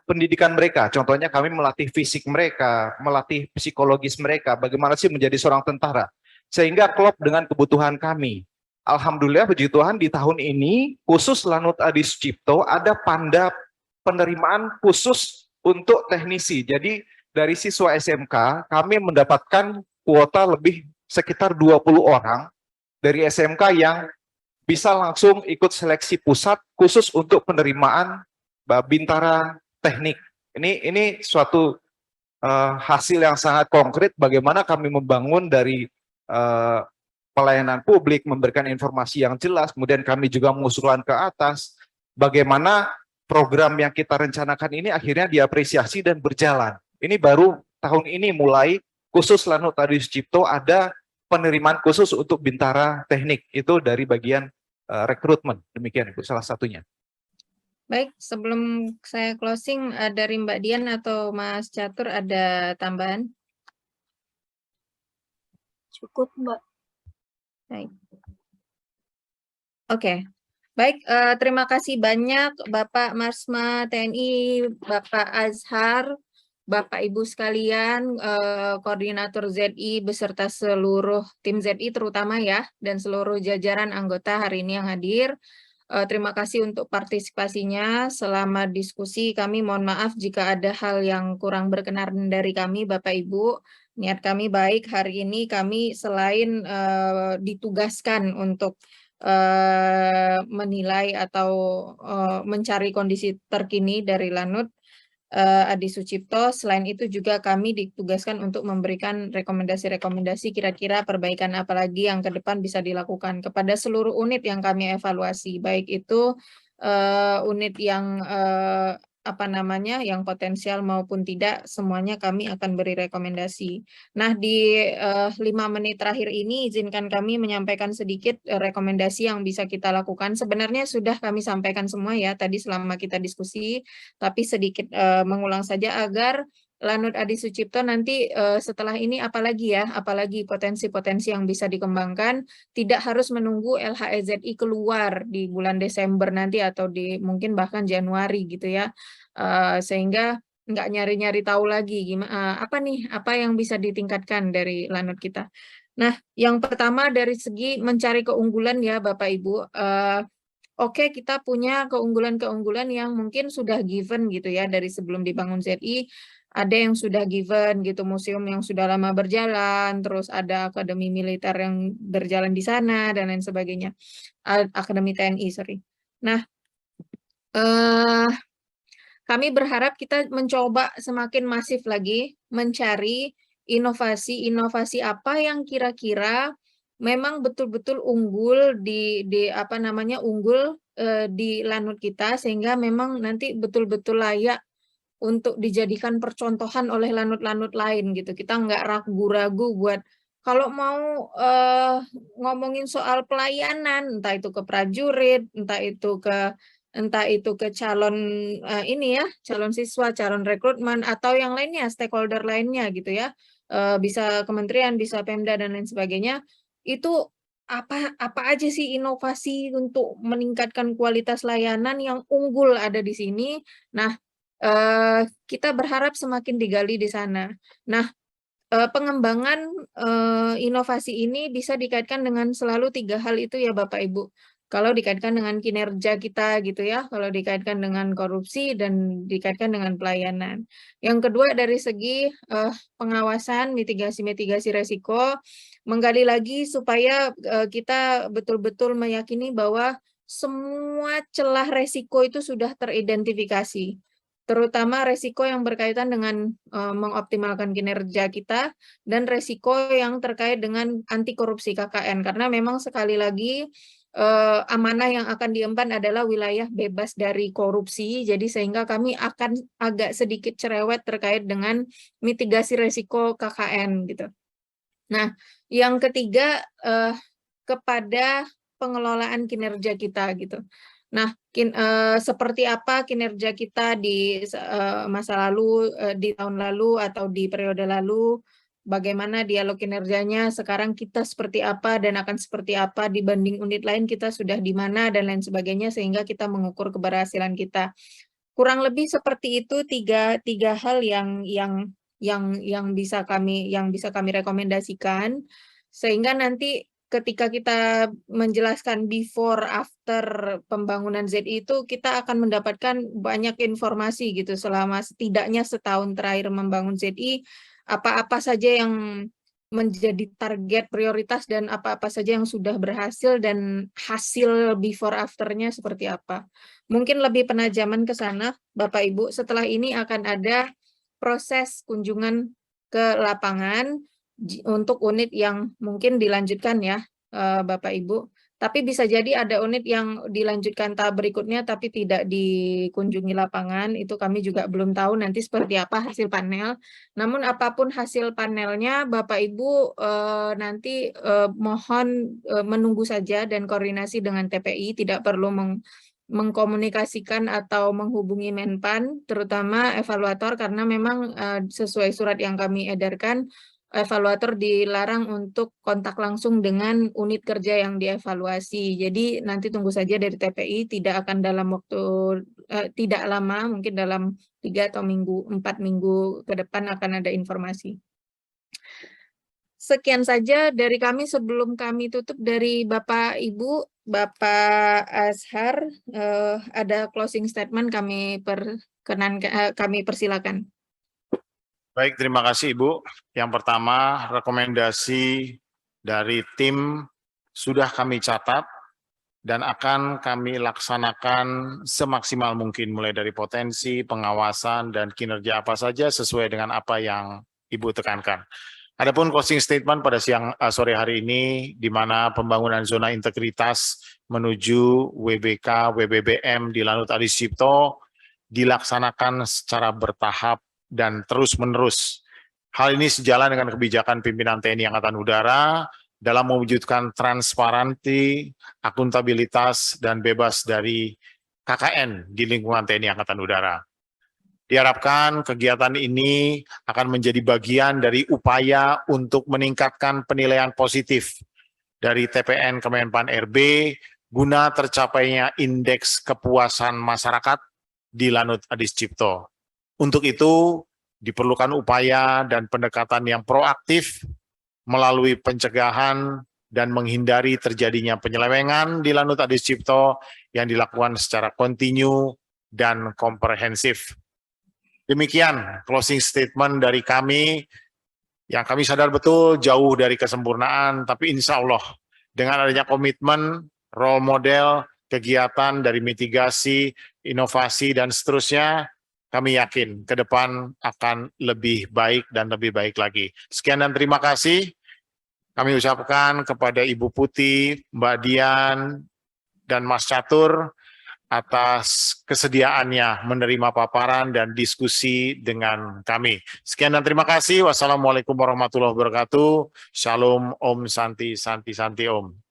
pendidikan mereka. Contohnya kami melatih fisik mereka, melatih psikologis mereka, bagaimana sih menjadi seorang tentara. Sehingga klop dengan kebutuhan kami. Alhamdulillah puji Tuhan di tahun ini khusus Lanut Adi Sucipto ada panda penerimaan khusus untuk teknisi. Jadi dari siswa SMK kami mendapatkan kuota lebih sekitar 20 orang dari SMK yang bisa langsung ikut seleksi pusat khusus untuk penerimaan Bintara teknik. Ini suatu hasil yang sangat konkret bagaimana kami membangun dari pelayanan publik, memberikan informasi yang jelas, kemudian kami juga mengusulkan ke atas bagaimana program yang kita rencanakan ini akhirnya diapresiasi dan berjalan. Ini baru tahun ini mulai khusus Lanut Adi Sucipto ada penerimaan khusus untuk Bintara Teknik itu dari bagian rekrutmen. Demikian Ibu salah satunya. Baik, sebelum saya closing, dari Mbak Dian atau Mas Catur ada tambahan? Cukup, Mbak. Baik. Oke. Baik, terima kasih banyak Bapak Marsma TNI, Bapak Azhar, Bapak Ibu sekalian, Koordinator ZI beserta seluruh tim ZI terutama ya, dan seluruh jajaran anggota hari ini yang hadir. Terima kasih untuk partisipasinya selama diskusi. Kami mohon maaf jika ada hal yang kurang berkenan dari kami, Bapak Ibu. Niat kami baik, hari ini kami selain ditugaskan untuk menilai atau mencari kondisi terkini dari Lanut Adi Sucipto, selain itu juga kami ditugaskan untuk memberikan rekomendasi-rekomendasi kira-kira perbaikan apa lagi yang ke depan bisa dilakukan kepada seluruh unit yang kami evaluasi, baik itu unit yang yang potensial maupun tidak, semuanya kami akan beri rekomendasi. Nah, di 5 menit terakhir ini izinkan kami menyampaikan sedikit rekomendasi yang bisa kita lakukan. Sebenarnya sudah kami sampaikan semua ya tadi selama kita diskusi, tapi sedikit mengulang saja agar Lanut Adi Sucipto nanti setelah ini apalagi potensi-potensi yang bisa dikembangkan, tidak harus menunggu LHEZI keluar di bulan Desember nanti atau di mungkin bahkan Januari gitu ya, sehingga nggak nyari-nyari tahu lagi gimana apa yang bisa ditingkatkan dari Lanut kita. Nah, yang pertama dari segi mencari keunggulan ya Bapak Ibu. Oke, kita punya keunggulan-keunggulan yang mungkin sudah given gitu ya dari sebelum dibangun ZI. Ada yang sudah given gitu, museum yang sudah lama berjalan, terus ada akademi militer yang berjalan di sana dan lain sebagainya. Akademi TNI, sorry. Nah, kami berharap kita mencoba semakin masif lagi mencari inovasi-inovasi apa yang kira-kira memang betul-betul unggul di Lanut kita, sehingga memang nanti betul-betul layak untuk dijadikan percontohan oleh lanut-lanut lain gitu. Kita nggak ragu-ragu buat kalau mau ngomongin soal pelayanan, entah itu ke prajurit, entah itu ke calon calon siswa, calon rekrutmen atau yang lainnya, stakeholder lainnya gitu ya. Bisa kementerian, bisa Pemda dan lain sebagainya. Itu apa aja sih inovasi untuk meningkatkan kualitas layanan yang unggul ada di sini. Nah, kita berharap semakin digali di sana. Nah, pengembangan inovasi ini bisa dikaitkan dengan selalu 3 hal itu ya Bapak Ibu. Kalau dikaitkan dengan kinerja kita gitu ya, kalau dikaitkan dengan korupsi dan dikaitkan dengan pelayanan. Yang kedua dari segi pengawasan, mitigasi resiko, menggali lagi supaya kita betul-betul meyakini bahwa semua celah resiko itu sudah teridentifikasi, terutama resiko yang berkaitan dengan mengoptimalkan kinerja kita dan resiko yang terkait dengan anti korupsi KKN, karena memang sekali lagi amanah yang akan diemban adalah wilayah bebas dari korupsi, jadi sehingga kami akan agak sedikit cerewet terkait dengan mitigasi resiko KKN gitu. Nah, yang ketiga kepada pengelolaan kinerja kita gitu. Nah, seperti apa kinerja kita di masa lalu, di tahun lalu atau di periode lalu, bagaimana dialog kinerjanya, sekarang kita seperti apa dan akan seperti apa dibanding unit lain, kita sudah di mana dan lain sebagainya, sehingga kita mengukur keberhasilan kita. Kurang lebih seperti itu tiga hal yang bisa kami rekomendasikan, sehingga nanti ketika kita menjelaskan before after pembangunan ZI itu, kita akan mendapatkan banyak informasi gitu selama setidaknya setahun terakhir membangun ZI, apa-apa saja yang menjadi target prioritas dan apa-apa saja yang sudah berhasil dan hasil before afternya seperti apa. Mungkin lebih penajaman ke sana, Bapak Ibu. Setelah ini akan ada proses kunjungan ke lapangan untuk unit yang mungkin dilanjutkan ya, Bapak Ibu. Tapi bisa jadi ada unit yang dilanjutkan tahap berikutnya tapi tidak dikunjungi lapangan. Itu kami juga belum tahu nanti seperti apa hasil panel. Namun apapun hasil panelnya, Bapak Ibu nanti mohon menunggu saja dan koordinasi dengan TPI, tidak perlu mengkomunikasikan atau menghubungi Menpan, terutama evaluator, karena memang sesuai surat yang kami edarkan, evaluator dilarang untuk kontak langsung dengan unit kerja yang dievaluasi. Jadi nanti tunggu saja dari TPI, tidak akan dalam waktu tidak lama, mungkin dalam 3 atau 4 minggu ke depan akan ada informasi. Sekian saja dari kami. Sebelum kami tutup, dari Bapak Ibu, Bapak Azhar, ada closing statement kami persilakan. Baik, terima kasih Ibu. Yang pertama, rekomendasi dari tim sudah kami catat dan akan kami laksanakan semaksimal mungkin, mulai dari potensi, pengawasan, dan kinerja apa saja sesuai dengan apa yang Ibu tekankan. Adapun closing statement pada sore hari ini, di mana pembangunan zona integritas menuju WBK, WBBM di Lanut Adi Sucipto dilaksanakan secara bertahap dan terus-menerus. Hal ini sejalan dengan kebijakan pimpinan TNI Angkatan Udara dalam mewujudkan transparansi, akuntabilitas, dan bebas dari KKN di lingkungan TNI Angkatan Udara. Diharapkan kegiatan ini akan menjadi bagian dari upaya untuk meningkatkan penilaian positif dari TPN Kemenpan RB guna tercapainya indeks kepuasan masyarakat di Lanut Adi Sucipto. Untuk itu, diperlukan upaya dan pendekatan yang proaktif melalui pencegahan dan menghindari terjadinya penyelewengan di Lanut Adi Sucipto yang dilakukan secara kontinu dan komprehensif. Demikian closing statement dari kami, yang kami sadar betul jauh dari kesempurnaan, tapi insya Allah dengan adanya komitmen, role model, kegiatan dari mitigasi, inovasi, dan seterusnya, kami yakin ke depan akan lebih baik dan lebih baik lagi. Sekian dan terima kasih. Kami ucapkan kepada Ibu Putih, Mbak Dian, dan Mas Catur atas kesediaannya menerima paparan dan diskusi dengan kami. Sekian dan terima kasih. Wassalamualaikum warahmatullahi wabarakatuh. Shalom, Om Santi, Santi, Santi, Om.